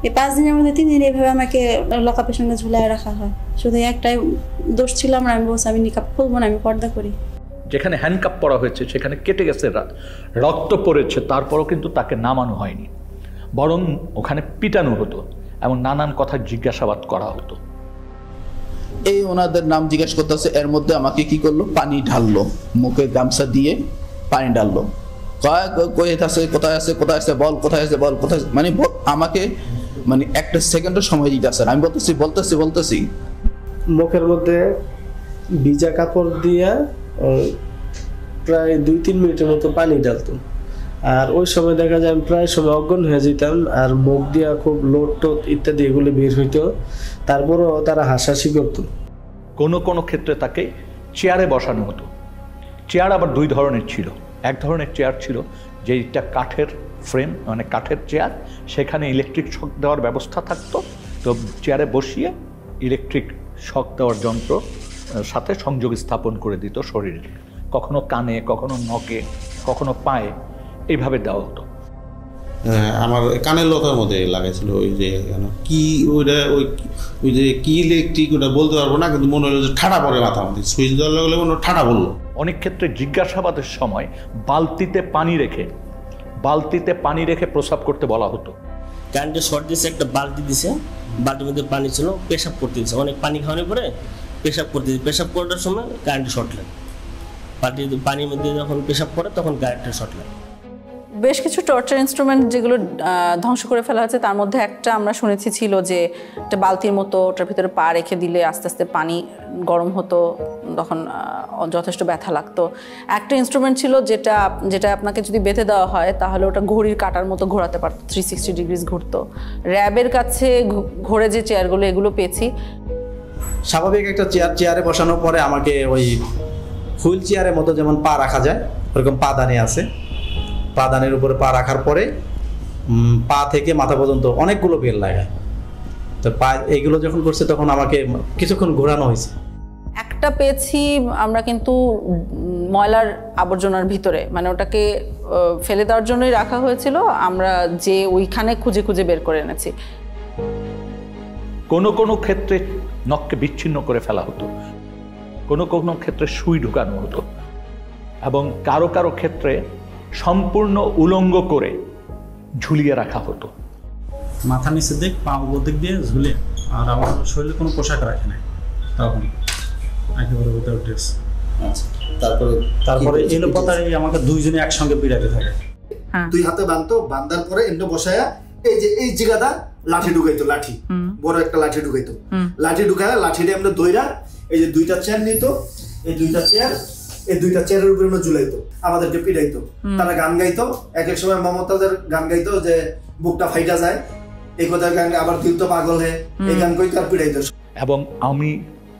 এই 5 দিনের মধ্যে 3 দিন এইভাবে আমাকে লকআপের সঙ্গে ঝুলাই রাখা হয়। শুধু একটাই দোষ ছিল, আমি বলছি আমি নিকাব খুলবো না, আমি পর্দা করি। যেখানে হ্যান্ডকাপ পরা হয়েছে সেখানে কেটে গেছে, রক্ত পড়েছে, তারপরও কিন্তু তাকে নামানো হয়নি, বরং ওখানে পিটানো হতো এবং নানান কথা জিজ্ঞাসাবাদ করা হতো। এই ওনাদের নাম জিজ্ঞেস করতেছে, এর মধ্যে আমাকে কি করলো, পানি ঢাললো, মুখে গামছা দিয়ে পানি ঢাললো। কোথায় আছে বল, কোথায় আছে বল, কোথায়, মানে আমাকে মানে একটা সেকেন্ডের সময় দিতে আসে। আমি বলতেছি মুখের মধ্যে ভিজা কাপড় দিয়া প্রায় 2-3 মিনিটের মতো পানি ঢালতো, আর ওই সময় দেখা যায় আমি প্রায় সময় অজ্ঞান হয়ে যেতাম, আর মুখ দিয়া খুব লোট টোট ইত্যাদি এগুলো বের হইতো। তারপরও তারা হাসাহাসি করতো। কোনো কোনো ক্ষেত্রে তাকে চেয়ারে বসানো হতো। চেয়ার আবার 2 ধরনের ছিল। এক ধরনের চেয়ার ছিল যেটা কাঠের ফ্রেম, মানে কাঠের চেয়ার, সেখানে ইলেকট্রিক শক দেওয়ার ব্যবস্থা থাকতো। তো চেয়ারে বসিয়ে ইলেকট্রিক শক দেওয়ার যন্ত্র সাথে সংযোগ স্থাপন করে দিত শরীরে, কখনো কানে, কখনো নখে, কখনো পায়ে, এইভাবে দেওয়া হতো। আমার কানের লতার মধ্যে লাগাইছিল ওই যে কি ওইটা ওই যে কি ইলেকট্রিক ওটা বলতে পারবো না, কিন্তু মনে হলো যে ঠাডা পড়ে মাথা মধ্যে, সুইচ দেওয়ার লাগলে মনে ঠাডা বললো। অনেক ক্ষেত্রে জিজ্ঞাসাবাদের সময় বালতিতে পানি রেখে প্রস্রাব করতে বলা হতো। কারেন্টের শর্ট দিয়েছে, একটা বালতি দিছে, বালতির মধ্যে পানি ছিল, পেশাব করতে দিচ্ছে, অনেক পানি খাওয়ানোর পরে পেশাব করতে দিচ্ছে। পেশাব করার সময় কারেন্টের শর্ট লাগে, পানির মধ্যে যখন পেশাব করে তখন কারেন্টের শর্ট লাগে। বেশ কিছু টর্চার ইনস্ট্রুমেন্ট যেগুলো ধ্বংস করে ফেলা হয়েছে, তার মধ্যে একটা আমরা শুনেছি ছিল যে একটা বালতির মতো, ওটার ভিতরে পা রেখে দিলে আস্তে আস্তে পানি গরম হতো, তখন যথেষ্ট ব্যথা লাগতো। একটা ইনস্ট্রুমেন্ট ছিল যেটা আপনাকে যদি বেঁধে দেওয়া হয় তাহলে ওটা ঘড়ির কাঁটার মতো ঘোরাতে পারতো, 360 ডিগ্রিজ ঘুরতো। র্যাবের কাছে ঘোরে যে চেয়ারগুলো, এগুলো পেয়েছি। স্বাভাবিক একটা চেয়ারে বসানোর পরে আমাকে ওই হুইল চেয়ারের মতো যেমন পা রাখা যায় ওরকম পাদানি আছে, পাদানের উপরে পা রাখার পরে পা থেকে মাথা পর্যন্ত অনেকগুলো বেল লাগায়। তো পা এইগুলো যখন করছে তখন আমাকে কিছুক্ষণ ঘোরানো হয়েছে। একটা পেয়েছি আমরা কিন্তু ময়লার আবর্জনার ভিতরে, মানে ওটাকে ফেলে দেওয়ার জন্যই রাখা হয়েছিল, আমরা যে ওইখানে খুঁজে খুঁজে বের করে এনেছি। কোনো কোনো ক্ষেত্রে নখকে বিচ্ছিন্ন করে ফেলা হতো। কোনো কোনো ক্ষেত্রে সুই ঢুকানো হতো, এবং কারো কারো ক্ষেত্রে সম্পূর্ণ উলঙ্গ করে ঝুলিয়ে রাখা হতো। মাথা নিচের দিক পা উপর দিক দিয়ে ঝুলে, আর আমার শরীরে কোনো পোশাক রাখে নাই তখন, একেবারে উইদাউট ড্রেস। আচ্ছা, তারপরে এলো পাতায় আমাকে দুইজনে একসঙ্গে পিড়াতে থাকে। দুই হাতে বাঁধতো, বাঁধার পরে এমনি বসায়া এই যে এই জায়গাটা লাঠি ঢুকাইতো, লাঠি বড় একটা লাঠি ঢুকাইতো, লাঠি ঢুকায় লাঠিটা আমরা দইরা এই যে দুইটা চেয়ার নিত, এই দুইটা চেয়ারের উপরে আমরা ঝুলাইতো, আমাদেরকে পিড়াইতো। তারা গান গাইতো, এক এক সময় মমতাজের গান গাইতো যে বুকটা ফাইটা যায়, এই কথা গান, আবার তুই তো পাগল হে, এই গান কইতো আর পিড়াইতো। এবং আমি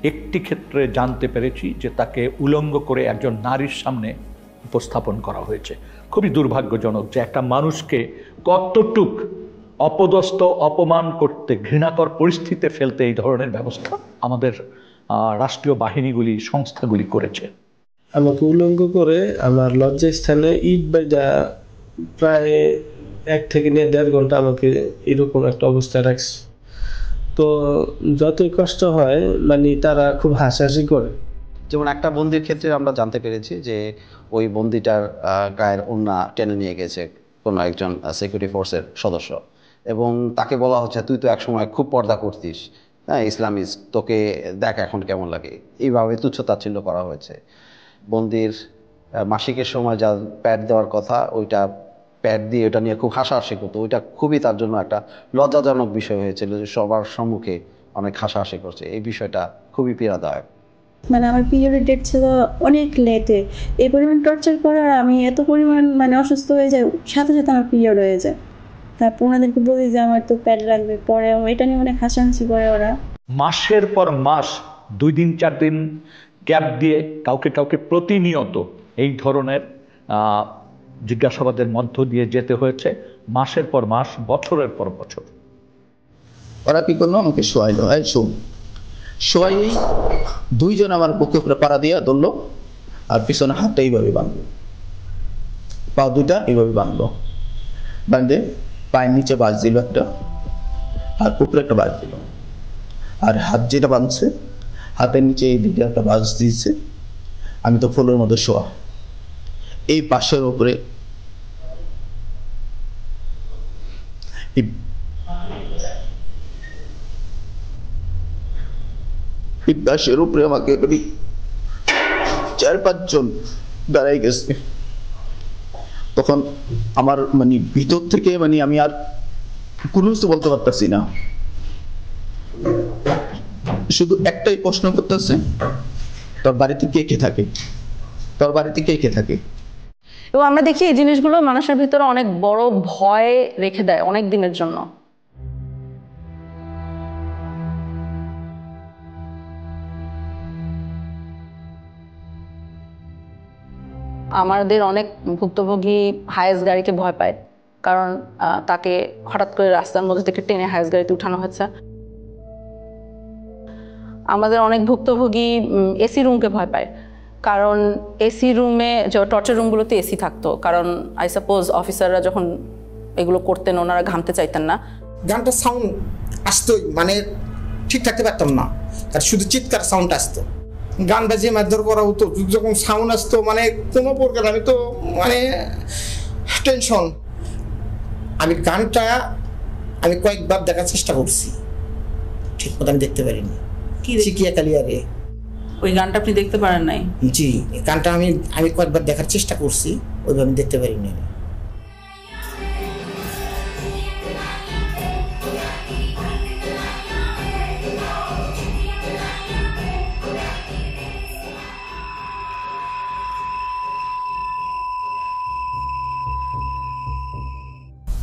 একটি ক্ষেত্রে জানতে পেরেছি যে তাকে উলঙ্গ করে একজন নারীর সামনে উপস্থাপন করা হয়েছে। খুবই দুর্ভাগ্যজনক যে একটা মানুষকে কতটুক অপদস্থ, অপমান করতে, ঘৃণাকর পরিস্থিতিতে ফেলতে এই ধরনের ব্যবস্থা আমাদের রাষ্ট্রীয় বাহিনীগুলি, সংস্থাগুলি করেছে। আমাকে উলঙ্গ করে আমার লজ্জা স্থানে ইট বাইজা প্রায় 1 থেকে 1.5 ঘন্টা আমাকে এরকম একটা অবস্থায় রাখছে। তো যতই কষ্ট হয় মানে তারা খুব হাসাহাসি করে। যেমন একটা বন্দির ক্ষেত্রে আমরা জানতে পেরেছি যে ওই বন্দিটার গায়ের ওড়না টেনে নিয়ে গেছে কোনো একজন সিকিউরিটি ফোর্সের সদস্য, এবং তাকে বলা হচ্ছে তুই তো একসময় খুব পর্দা করতিস, হ্যাঁ ইসলামিস্ট, তোকে দেখ এখন কেমন লাগে। এইভাবে তুচ্ছতাচ্ছিল্য করা হয়েছে। বন্দির মাসিকের সময় যা প্যাড দেওয়ার কথা, ওইটা প্যাড দিয়ে ওটা নিয়ে খুব হাসাহাসি করতো। ওইটা খুবই তার জন্য একটা লজ্জাজনক বিষয় হয়েছিল যে সবার সম্মুখে অনেক হাসাহাসি করছে। এই বিষয়টা খুবই পীড়াদায়ক। মানে আমার পিরিয়ডের ডেট ছিল অনেক লেটে, এই পরিমাণ টর্চার করে আর আমি এত পরিমাণ মানে অসুস্থ হয়ে যাই, সাথে সাথে আমার পিরিয়ড হয়ে যায়। তারপর ওনাদেরকে বলি যে আমার তো প্যাড লাগবে, পরে এটা নিয়ে অনেক হাসাহাসি করে ওরা। মাসের পর মাস 2 দিন 4 দিন গ্যাপ দিয়ে কাউকে কাউকে প্রতিনিয়ত এই ধরনের জিজ্ঞাসাবাদের মধ্য দিয়ে যেতে হয়েছে, মাসের পর মাস, বছরের পর বছর। ওরা কি করলো, আমাকে শোয়াইলো, শোয়াইয়েই 2 জন আমার বুকে উপরে পাড়া দিয়া ধরলো, আর পিছনে হাতটা এইভাবে বাঁধলো, পা 2টা এইভাবে বাঁধলো, বাঁধে পায়ের নিচে বাজ দিল একটা, আর উপরে একটা বাজ দিল, আর হাত যেটা বাঁধছে হাতের নিচে এই দিকে একটা বাজ দিয়েছে। আমি তো ফুলের মধ্যে শোয়া, এই পাশের উপরে বাসের উপরে আমাকে 4-5 জন দাঁড়াই গেছে। তখন আমার মানে ভিতর থেকে মানে আমি আর কোনো কিছু বলতে পারতেছি না, শুধু একটাই প্রশ্ন করতেছে, তোর বাড়িতে কে কে থাকে, তোর বাড়িতে কে কে থাকে। এবং আমরা দেখি এই জিনিসগুলো মানুষের ভিতরে অনেক বড় ভয় রেখে দেয় অনেক দিনের জন্য। আমাদের অনেক ভুক্তভোগী হায়েস্ট গাড়িকে ভয় পায়, কারণ তাকে হঠাৎ করে রাস্তার মধ্যে থেকে টেনে হায়েস্ট গাড়িতে উঠানো হয়েছে। আমাদের অনেক ভুক্তভোগী এসি রুমকে ভয় পায়, কারণ এসি রুমে, টর্চার রুমগুলোতে এসি থাকতো, কারণ আই সাপোজ অফিসাররা যখন এগুলো করতেন ওনারা ঘামতে চাইতেন না। গানটা সাউন্ড আসতোই, মানে ঠিক থাকতে পারতাম না, আর শুধু চিৎকার সাউন্ড আসতো। গান বাজিয়ে মারধর করা হতো, যখন সাউন্ড আসতো মানে কোনো প্রকার আমি তো মানে টেনশন। আমি গানটা আমি কয়েকবার দেখার চেষ্টা করছি, ঠিক মতো আমি দেখতে পারিনি। চিকিয়া কালিয়ারে ওই গানটা আপনি দেখতে পারেন নাই? জি, গানটা আমি কয়েকবার দেখার চেষ্টা করছি, ওইভাবে আমি দেখতে পারিনি।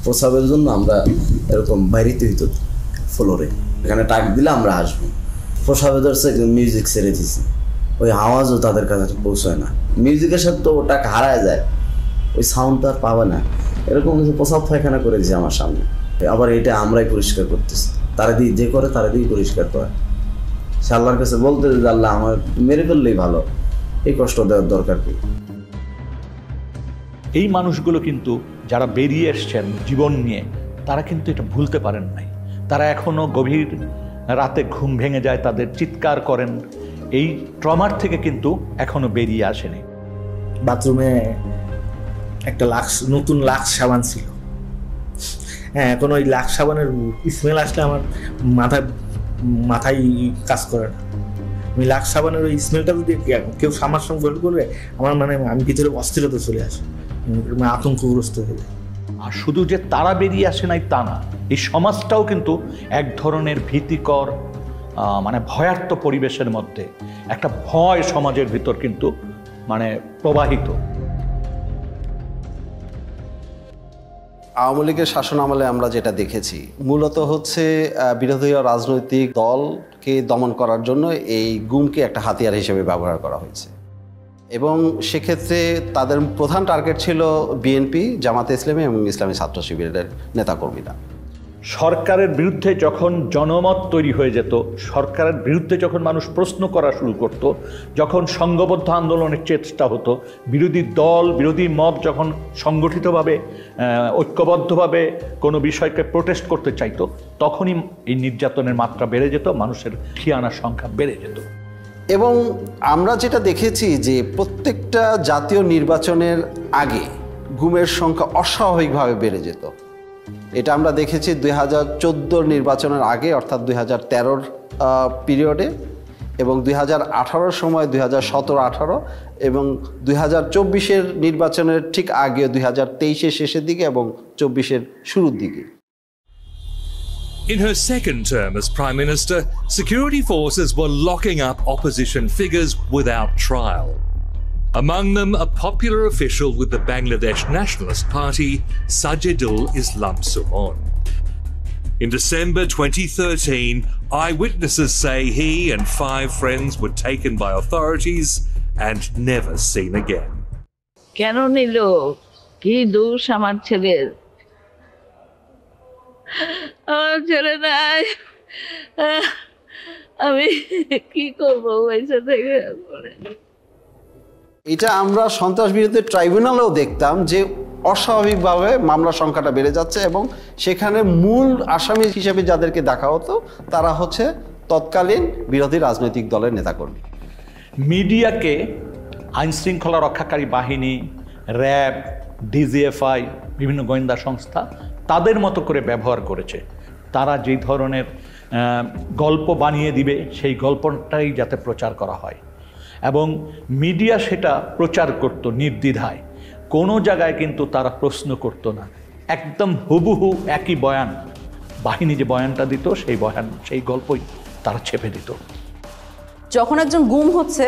প্রসাবের জন্য আমরা এরকম বাইরেতে হইতো ফ্লোরে, এখানে টাক দিলে আমরা আসবো। প্রসাবে ধরছে মিউজিক ছেড়ে দিছি, ওই আওয়াজও তাদের কাছে পৌঁছায় না, মিউজিকের সাথে তো ওটা হারায় যায়, ওই সাউন্ড তো আর পাবে না। এরকম কিছু প্রসাব পায়খানা করে দিয়েছে আমার সামনে, আবার এটা আমরাই পরিষ্কার করতেছি, তারা দিয়ে যে করে তারা দিয়ে পরিষ্কার করে। সে আল্লাহর কাছে বলতে যে আল্লাহ আমার মেরে ফেললেই ভালো, এই কষ্ট দেওয়ার দরকার কি। এই মানুষগুলো কিন্তু যারা বেরিয়ে এসছেন জীবন নিয়ে, তারা কিন্তু এটা ভুলতে পারেন নাই। তারা এখনো গভীর রাতে ঘুম ভেঙে যায়, তাদের চিৎকার করেন এই ট্রমার থেকে কিন্তু এখনো বেরিয়ে আসেনি। বাথরুমে একটা নতুন লাক্স সাবান ছিল। হ্যাঁ, এখন ওই লাক্স সাবানের স্মেল আসলে আমার মাথায় কাজ করে না। আমি লাক্স সাবানের ওই স্মেলটা যদি কেউ আমার সঙ্গে গোল করবে, আমার আমি ভিতরে অস্থিরতা চলে আসে, আতঙ্কগ্রস্ত হয়ে যায়। আর শুধু যে তারা বেরিয়ে আসে নাই তা না, এই সমাজটাও কিন্তু এক ধরনের ভীতিকর ভয়ার্ত পরিবেশের মধ্যে একটা ভয় সমাজের ভিতর কিন্তু প্রবাহিত। আওয়ামী লীগের শাসন আমলে আমরা যেটা দেখেছি মূলত হচ্ছে বিরোধী রাজনৈতিক দলকে দমন করার জন্য এই গুমকে একটা হাতিয়ার হিসেবে ব্যবহার করা হয়েছে, এবং সেক্ষেত্রে তাদের প্রধান টার্গেট ছিল বিএনপি, জামাতে ইসলামী এবং ইসলামী ছাত্র শিবিরের নেতাকর্মীরা। সরকারের বিরুদ্ধে যখন জনমত তৈরি হয়ে যেত, সরকারের বিরুদ্ধে যখন মানুষ প্রশ্ন করা শুরু করত, যখন সংঘবদ্ধ আন্দোলনের চেষ্টা হতো, বিরোধী দল বিরোধী মত যখন সংগঠিতভাবে ঐক্যবদ্ধভাবে কোনো বিষয়কে প্রোটেস্ট করতে চাইতো, তখনই এই নির্যাতনের মাত্রা বেড়ে যেত, মানুষের ঠিয়ানার সংখ্যা বেড়ে যেত। এবং আমরা যেটা দেখেছি যে প্রত্যেকটা জাতীয় নির্বাচনের আগে গুমের সংখ্যা অস্বাভাবিকভাবে বেড়ে যেত। এটা আমরা দেখেছি 2014 নির্বাচনের আগে, অর্থাৎ 2013 পিরিয়ডে, এবং 2018 সময় 2017-18, এবং 2024 নির্বাচনের ঠিক আগে 2023 শেষের দিকে এবং 24 শুরুর দিকে। In her second term as Prime Minister, security forces were locking up opposition figures without trial. Among them, a popular official with the Bangladesh Nationalist Party, Sajidul Islam Sumon. In December 2013, eyewitnesses say he and 5 friends were taken by authorities and never seen again. কেন নিল? কি দোষ আমার ছেলের? আমার ছেলে নাই, আমি কি করবো পয়সা থেকে? এটা আমরা সন্ত্রাস বিরোধী ট্রাইব্যুনালেও দেখতাম যে অস্বাভাবিকভাবে মামলার সংখ্যাটা বেড়ে যাচ্ছে, এবং সেখানে মূল আসামি হিসেবে যাদেরকে দেখা হতো তারা হচ্ছে তৎকালীন বিরোধী রাজনৈতিক দলের নেতাকর্মী। মিডিয়াকে আইনশৃঙ্খলা রক্ষাকারী বাহিনী, র্যাব, ডিজিএফআই, বিভিন্ন গোয়েন্দা সংস্থা তাদের মতো করে ব্যবহার করেছে। তারা যেই ধরনের গল্প বানিয়ে দিবে সেই গল্পটাই যাতে প্রচার করা হয়, এবং মিডিয়া সেটা প্রচার করত নির্দ্বিধায়। কোনো জায়গায় কিন্তু তারা প্রশ্ন করত না, একদম হুবহু একই বয়ান, বাহিনী যে বয়ানটা দিত সেই গল্পই তারা ছেপে দিত। যখন একজন গুম হচ্ছে,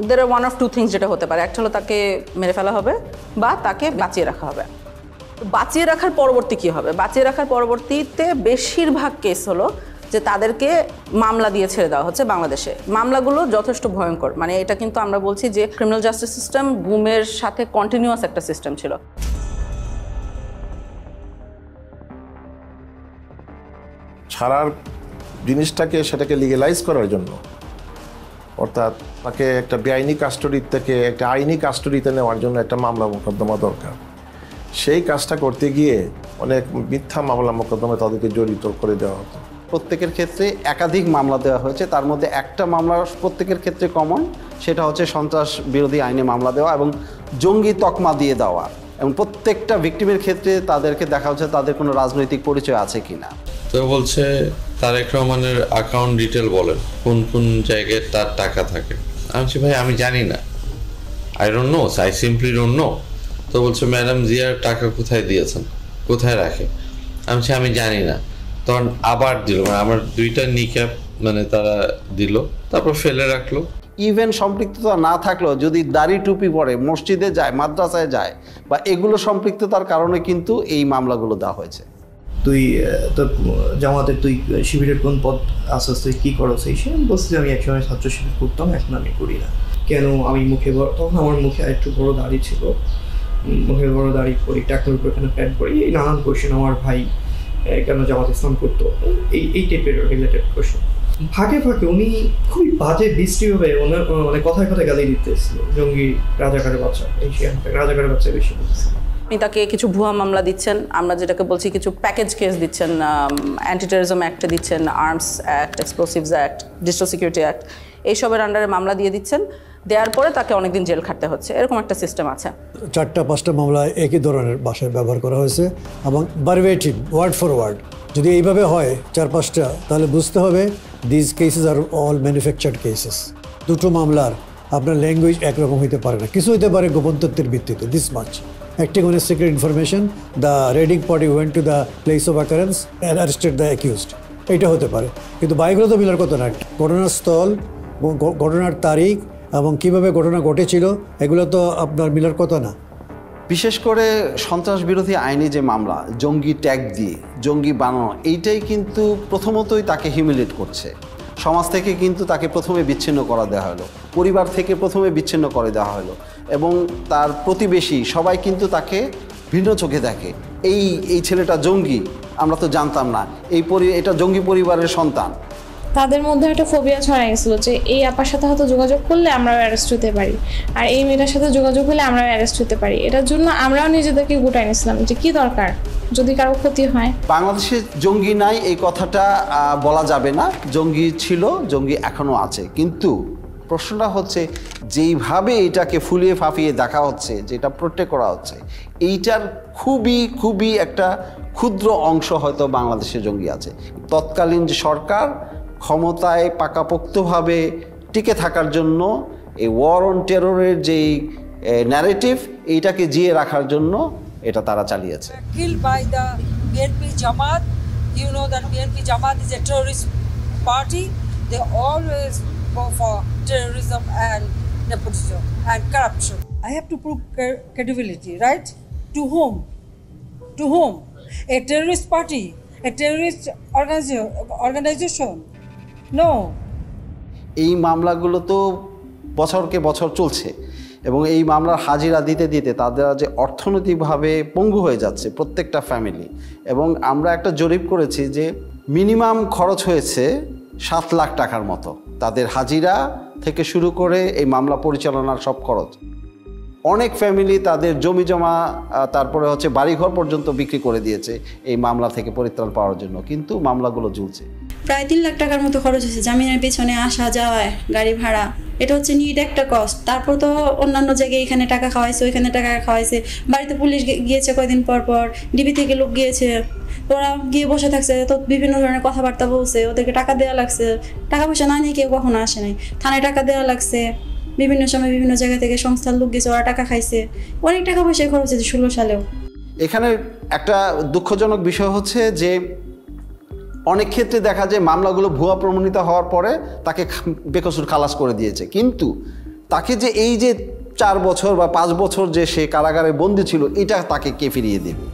দের আর ওয়ান অফ টু থিংস যেটা হতে পারে, একটা হলো তাকে মেরে ফেলা হবে বা তাকে বাঁচিয়ে রাখা হবে। বাঁচিয়ে রাখার পরবর্তী কী হবে? বাঁচিয়ে রাখার পরবর্তীতে বেশিরভাগ কেস হলো যে তাদেরকে মামলা দিয়ে ছেড়ে দেওয়া হচ্ছে। বাংলাদেশে মামলাগুলো যথেষ্ট ভয়ঙ্কর, এটা কিন্তু আমরা বলছি যে ক্রিমিনাল জাস্টিস সিস্টেম গুমের সাথে কন্টিনিউয়াস একটা সিস্টেম ছিল। ছাড়ার জিনিসটাকে সেটাকে লিগেলাইজ করার জন্য, অর্থাৎ তাকে একটা বেআইনি কাস্টডি থেকে একটা আইনি কাস্টডিতে নেওয়ার জন্য একটা মামলা মোকদ্দমা দরকার। সেই কাজটা করতে গিয়ে অনেক মিথ্যা মামলা মোকদ্দমা তাদেরকে জড়িত করে দেওয়া হতো। প্রত্যেকের ক্ষেত্রে একাধিক মামলা দেওয়া হয়েছে, তার মধ্যে একটা মামলা প্রত্যেকের ক্ষেত্রে কমন, সেটা হচ্ছে সন্ত্রাস বিরোধী আইনে মামলা দেওয়া এবং জঙ্গি তকমা দিয়ে দেওয়া, এবং প্রত্যেকটা ভিক্টিমের ক্ষেত্রে তাদেরকে দেখা হচ্ছে তাদের কোনো রাজনৈতিক পরিচয় আছে কিনা। তো বলছে তারেক রহমানের অ্যাকাউন্ট ডিটেল বলেন, কোন কোন জায়গায় তার টাকা থাকে। আমি বলছি ভাই আমি জানি না, I don't know, I simply don't know. তো বলছে ম্যাডাম জিয়ার টাকা কোথায় দিয়েছেন, কোথায় রাখে। আমি বলছি আমি জানি না। তখন আবার দিল, আমার 2টা নিক্যাপ তারা দিল, তারপর ফেলে রাখলো। ইভেন সম্পৃক্ততা না থাকলেও যদি দাড়ি টুপি পরে মসজিদে যায়, মাদ্রাসায় যায়, বা এগুলো সম্পৃক্ততার কারণে কিন্তু এই মামলাগুলো দেওয়া হয়েছে। তুই তোর জামাতের তুই শিবিরের কোন পদ আসাস, তুই কী করো সেই সে বলছি যে আমি একসময় ছাত্র শিবির করতাম, এখন আমি করি না। কেন? আমি মুখে তখন আমার মুখে একটু বড় দাড়ি ছিল, মুখে বড় দাড়ি করি, টাকনুর উপর এখানে প্যান্ট করি, এই নানান কোয়েশ্চেন। আমার ভাই কেন জামাত ইসলাম করতো, এই টাইপের রিলেটেড কোয়েশ্চেন। ফাঁকে ফাঁকে উনি খুবই বাজে বৃষ্টিভাবে কথায় কথায় গালি দিতেছিল, জঙ্গি, রাজাকারের বাচ্চা, এশিয়ান রাজাকারের বাচ্চা বেশি বলতেছিল। তাকে কিছু ভুয়া মামলা দিচ্ছেন, আমরা যেটাকে বলছি কিছু প্যাকেজ কেস দিচ্ছেন, অ্যান্টি টেররিজম অ্যাক্টে দিচ্ছেন, arms act, explosives act, digital security act, এইসবের আন্ডারে মামলা দিয়ে দিচ্ছেন, দেওয়ার পরে তাকে অনেকদিন জেল খাটতে হচ্ছে, এরকম একটা সিস্টেম আছে। 4-5টা মামলায় একই ধরনের ভাষায় ব্যবহার করা হয়েছে এবং ভার্বেটিম, ওয়ার্ড ফর ওয়ার্ড। যদি এইভাবে হয় 4-5টা, তাহলে বুঝতে হবে this cases are all manufactured cases. দুটো মামলার আপনার ল্যাঙ্গুয়েজ একরকম হইতে পারে না, কিছু হইতে পারে গোপন তথ্যের ভিত্তিতে, this much. Acting on a secret information, the raiding party went to the place of occurrence and arrested the accused. এটা হতে পারে, কিন্তু বাইকগুলো তো মিলার কথা না। ঘটনাস্থল, ঘটনার তারিখ এবং কিভাবে ঘটনা ঘটেছিল এগুলো তো আপনার মিলার কথা না। বিশেষ করে সন্ত্রাস বিরোধী আইনে যে মামলা, জঙ্গি ট্যাগ দিয়ে জঙ্গি বানানো, এইটাই কিন্তু প্রথমতই তাকে হিউমিলেট করছে। সমাজ থেকে কিন্তু তাকে প্রথমে বিচ্ছিন্ন করা দেওয়া হলো, পরিবার থেকে প্রথমে বিচ্ছিন্ন করে দেওয়া হলো, এবং তার প্রতিবেশী সবাই কিন্তু তাকে ভিন্ন চোখে দেখে। এই ছেলেটা জঙ্গি, আমরা তো জানতাম না, এটা জঙ্গি পরিবারের সন্তান। তাদের মধ্যে একটা ফোবিয়া ছড়াই গেছিল যে এই আপার সাথে হয়তো যোগাযোগ করলে আমরাও অ্যারেস্ট হতে পারি, আর এই মেয়েটার সাথে যোগাযোগ হলে আমরাও অ্যারেস্ট হতে পারি। এটার জন্য আমরাও নিজেদেরকে গুটাই নিয়েছিলাম যে কি দরকার যদি কারো ক্ষতি হয়। বাংলাদেশে জঙ্গি নাই এই কথাটা বলা যাবে না, জঙ্গি ছিল, জঙ্গি এখনও আছে, কিন্তু প্রশ্নটা হচ্ছে যেইভাবে এটাকে ফুলিয়ে ফাঁপিয়ে দেখা হচ্ছে, যেটা প্রোটেক্ট করা হচ্ছে, এইটার খুবই একটা ক্ষুদ্র অংশ হয়তো বাংলাদেশে জঙ্গি আছে। তৎকালীন যে সরকার ক্ষমতায় পাকাপোক্তভাবে টিকে থাকার জন্য এই ওয়ার অন টেররের যেই ন্যারেটিভ, এইটাকে জিয়ে রাখার জন্য এটা তারা চালিয়েছে। Killed by the BNP Jamaat, you know that BNP Jamaat is a terrorist party. They always go for terrorism and nepotism and corruption. I have to prove credibility, right? To whom? To whom? A terrorist party? A terrorist organization? No. এই মামলাগুলো তো বছরকে বছর চলছে, এবং এই মামলার হাজিরা দিতে দিতে তাদের যে অর্থনৈতিকভাবে পঙ্গু হয়ে যাচ্ছে প্রত্যেকটা ফ্যামিলি। এবং আমরা একটা জরিপ করেছি যে মিনিমাম খরচ হয়েছে 7 লাখ টাকার মতো, তাদের হাজিরা থেকে শুরু করে এই মামলা পরিচালনার সব খরচ। অনেক ফ্যামিলি তাদের জমি জমা, তারপরে হচ্ছে বাড়িঘর পর্যন্ত বিক্রি করে দিয়েছে এই মামলা থেকে পরিত্রাণ পাওয়ার জন্য, কিন্তু মামলাগুলো ঝুলছে। প্রায় 3 লাখ টাকার মতো খরচ হয়েছে জামিনের পেছনে, আসা যাওয়ায়, গাড়ি ভাড়া, এটা হচ্ছে নিট একটা কস্ট। তারপর তো অন্যান্য জায়গায় এখানে টাকা খাওয়াইছে, ওইখানে টাকা খাওয়াইছে, বাড়িতে পুলিশ গিয়েছে কয়দিন পর পর, ডিবি থেকে লোক গিয়েছে, ওরা গিয়ে বসে থাকছে, তো বিভিন্ন ধরনের কথাবার্তা বলছে, ওদেরকে টাকা দেওয়া লাগছে, টাকা পয়সা না নিয়ে কেউ কখনো আসে নাই, থানায় টাকা দেওয়া লাগছে, বিভিন্ন সময় বিভিন্ন জায়গা থেকে সংস্থার লোক গেছে, ওরা টাকা খাইছে, অনেক টাকা পয়সা খরচ হয়েছে 16 সালেও। এখানে একটা দুঃখজনক বিষয় হচ্ছে যে অনেক ক্ষেত্রে দেখা যায় মামলাগুলো ভুয়া প্রমাণিত হওয়ার পরে তাকে বেকসুর খালাস করে দিয়েছে, কিন্তু তাকে যে এই যে 4 বছর বা 5 বছর যে সে কারাগারে বন্দী ছিল, এটা তাকে কে ফিরিয়ে দেবে?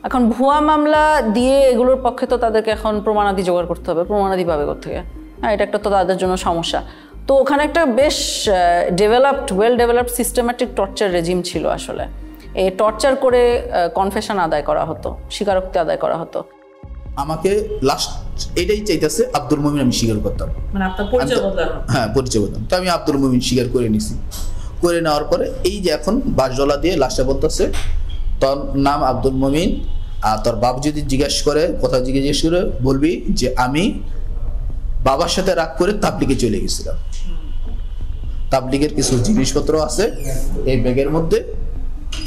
এখন ভুয়া মামলা দিয়ে এগুলোর পক্ষে তো তাদেরকে এখন প্রমাণাদি জোগাড় করতে হবে, প্রমাণাদি পাবে কোত্থেকে? হ্যাঁ, এটা একটা তো তাদের জন্য সমস্যা। তো ওখানে একটা বেশ well developed systematic torture regime ছিল আসলে। এই টর্চার করে কনফেশন আদায় করা হতো, স্বীকারোক্তি আদায় করা হতো। আমাকে লাস্ট এটাই চাইতেছে আব্দুল মুমিন আমি স্বীকার করতাম, মানে আপনার পরিচয় বদলানো? হ্যাঁ, পরিচয় বদলাম। তো আমি আব্দুল মুমিন স্বীকার করে নিছি। করে নেওয়ার পরে এই যে এখন বাসডলা দিয়ে লাস্টে বলতেছে তোর নাম আব্দুল মুমিন, আর তোর বাপ যদি জিজ্ঞেস করে, কথা জিজ্ঞেস করে বলবি যে আমি বাবার সাথে রাগ করে তাবলিগে চলে গেছিলাম, তাবলিগের কিছু জিনিসপত্র আছে এই ব্যাগের মধ্যে,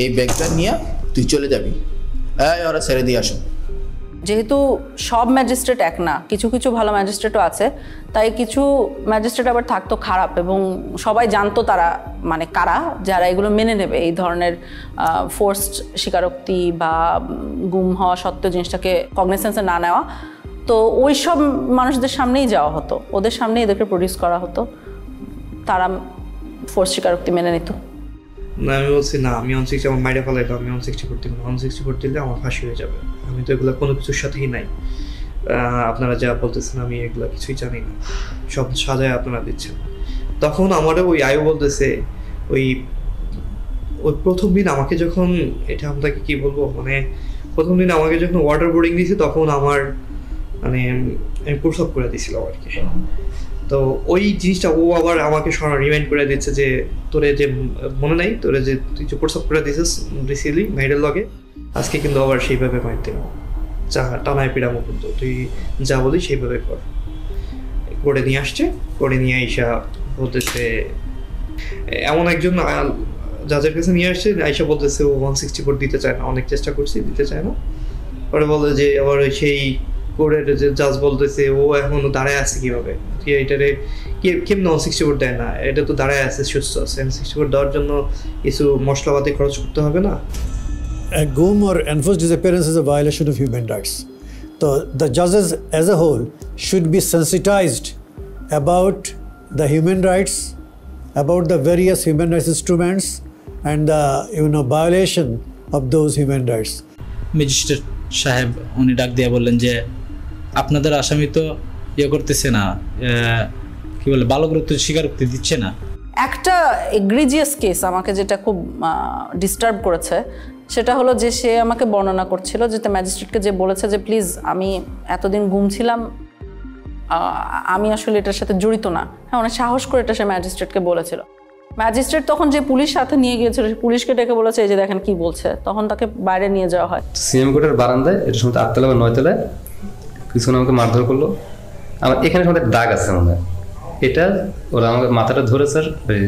এই ব্যাগটা নিয়ে তুই চলে যাবি, ওরা ছেড়ে দিয়ে আসো। যেহেতু সব ম্যাজিস্ট্রেট এক না, কিছু কিছু ভালো ম্যাজিস্ট্রেটও আছে, তাই কিছু ম্যাজিস্ট্রেট আবার থাকতো খারাপ, এবং সবাই জানতো তারা মানে কারা, যারা এগুলো মেনে নেবে, এই ধরনের ফোর্সড স্বীকারোক্তি বা গুম হওয়া সত্ত্বেও জিনিসটাকে কগনিসেন্সে না নেওয়া। তো ওই সব মানুষদের সামনেই যাওয়া হতো, ওদের সামনেই এদেরকে প্রডিউস করা হতো, তারা ফোর্স স্বীকারোক্তি মেনে নিত। না, আমি বলছি না, আমি 160 আমার মাইরে ফেলাইতো, আমি 164 দিব না, 164 দিলে আমার ফাঁসি হয়ে যাবে, আমি তো এগুলো কোনো কিছুর সাথেই নাই। আপনারা যা বলতেছেন আমি এগুলো কিছুই জানি না, সব সাজায় আপনারা দিচ্ছেন। তখন আমারও ওই আয়ু বলতেছে, ওই প্রথম দিন আমাকে যখন, এটা আপনাকে কি বলবো, মানে প্রথম দিন আমাকে যখন ওয়াটার বোর্ডিং দিয়েছে, তখন আমার মানে আমি প্রসব করে দিয়েছিল আর কি। তো ওই জিনিসটা ও আবার আমাকে রিমাইন্ড করে দিচ্ছে যে তোরে যে মনে নাই, তোরে যে তুই যে প্রসব করে দিয়েছিস রিসেন্টলি মেয়েদের লগে, আজকে কিন্তু আবার সেইভাবে মাইর দেব। টানায় পিড়ামো, কিন্তু তুই যা বলি সেইভাবে কর। করে নিয়ে আসছে, করে নিয়ে আইসা বলতেছে, এমন একজন জাজের কাছে নিয়ে আসছে, আইসা বলতেছে ও 164 দিতে চায় না, অনেক চেষ্টা করছি দিতে চায় না। পরে বলে যে আবার সেই কোর্টের যে জাজ বলতেছে ও এখনো দাঁড়ায় আছে কিভাবে, এটারে কেমন 164 দেয় না, এটা তো দাঁড়ায় আছে, সুস্থ আছে, 164 দেওয়ার জন্য কিছু মশলাপাতি খরচ করতে হবে না। গুম or enforced disappearance is a violation of human rights. So the judges as a whole should be sensitized about the human rights, about the various human rights instruments and the violation of those human rights. Magistrate সাহেব উনি ডাক দিয়ে বললেন যে আপনাদের আসামি তো করতেছে না, কি বলে বালকরূপ স্বীকারোক্তি দিচ্ছে না। একটা এগ্রিজিয়াস কেস আমাকে যেটা খুব ডিস্টার্ব করেছে সেটা হলো যে সে আমাকে বর্ণনা করছিল যে ম্যাজিস্ট্রেটকে যে বলেছে যে প্লিজ আমি এতদিন ঘুমছিলাম, আমি আসলে এটার সাথে জড়িত না। হ্যাঁ, অনেক সাহস করে এটা সে ম্যাজিস্ট্রেটকে বলেছিল। ম্যাজিস্ট্রেট তখন যে পুলিশ সাথে নিয়ে গিয়েছিল, পুলিশকে ডেকে বলেছে এই যে দেখেন কি বলছে, তখন তাকে বাইরে নিয়ে যাওয়া হয়। সিএম কোর্টের বারান্দায় এটা সময় 8 তলা বা 9 তলায় কিছুক্ষণ আমাকে মারধর করলো। আমার এখানে সময় দাগ আছে মনে হয়, এটা ওরা আমাকে মাথাটা ধরে স্যার ওই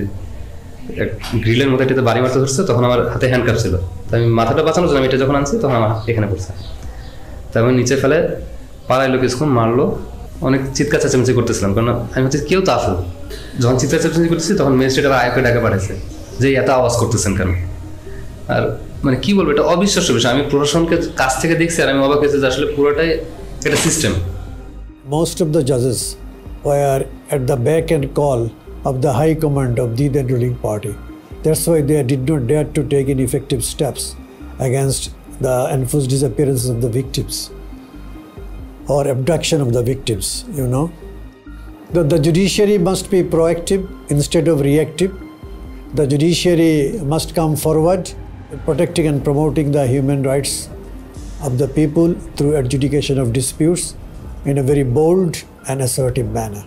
গ্রিলের মধ্যে এটাতে বাড়ি মারতে ধরছে, তখন আমার হাতে হ্যান্ডকাপ ছিল, তো আমি মাথাটা বাঁচানোর জন্য আমি এটা যখন আনছি তখন আমার এখানে পড়ছে, তাই আমি নিচে ফেলে পাড়াইলো, কিছুক্ষণ মারলো, অনেক চিৎকার চেঁচামেচি করতেছিলাম, কারণ আমি হচ্ছে কেউ তো আসলো, যখন চিৎকার চেঁচামেচি করতেছি তখন ম্যাজিস্ট্রেট আবার আয়কে ডাকে পাঠাইছে যে এত আওয়াজ করতেছেন কেন। আর মানে কি বলবো, এটা অবিশ্বাস্য বিষয়, আমি প্রশাসনকে কাছ থেকে দেখছি আর আমি অবাক হয়েছি যে আসলে পুরোটাই এটা system. Most of the judges were at the beck and call of the high command of the then ruling party. That's why they did not dare to take any effective steps against the enforced disappearances of the victims or abduction of the victims, The judiciary must be proactive instead of reactive. The judiciary must come forward, protecting and promoting the human rights of the people through adjudication of disputes in a very bold and assertive manner.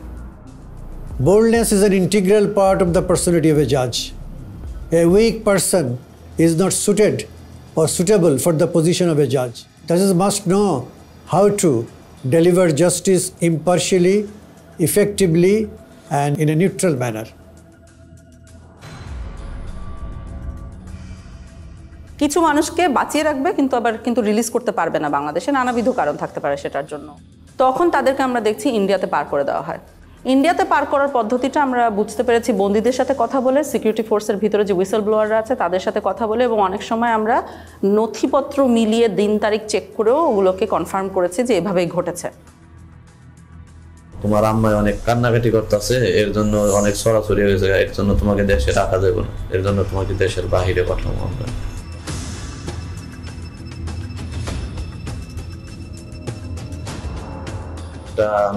Boldness is an integral part of the personality of a judge. A weak person is not suited or suitable for the position of a judge. Judges must know how to deliver justice impartially, effectively, and in a neutral manner. কিছু মানুষকে বাঁচিয়ে রাখবে কিন্তু release করতে পারবে না, বাংলাদেশে নানাবিধ কারণ থাকতে পারে সেটার জন্য। তখন তাদেরকে আমরা দেখছি ইন্ডিয়াতে পার করে দেওয়া হয়। ইন্ডিয়াতে পার করার পদ্ধতিটা আমরা বুঝতে পেরেছি বন্দীদের সাথে কথা বলে, সিকিউরিটি ফোর্সের ভিতরে যে হুইসেল ব্লোয়াররা আছে তাদের সাথে কথা বলে, এবং অনেক সময় আমরা নথিপত্র মিলিয়ে দিন তারিখ চেক করেও ওগুলোকে কনফার্ম করেছি যে এভাবেই ঘটেছে। তোমার আম্মায় অনেক কান্নাকাটি করতেছে, এর জন্য অনেক ছড়াছড়ি হয়েছে, এর জন্য তোমাকে দেশে রাখা যাবে না, এর জন্য তোমাকে দেশের বাহিরে পাঠাবো আমরা।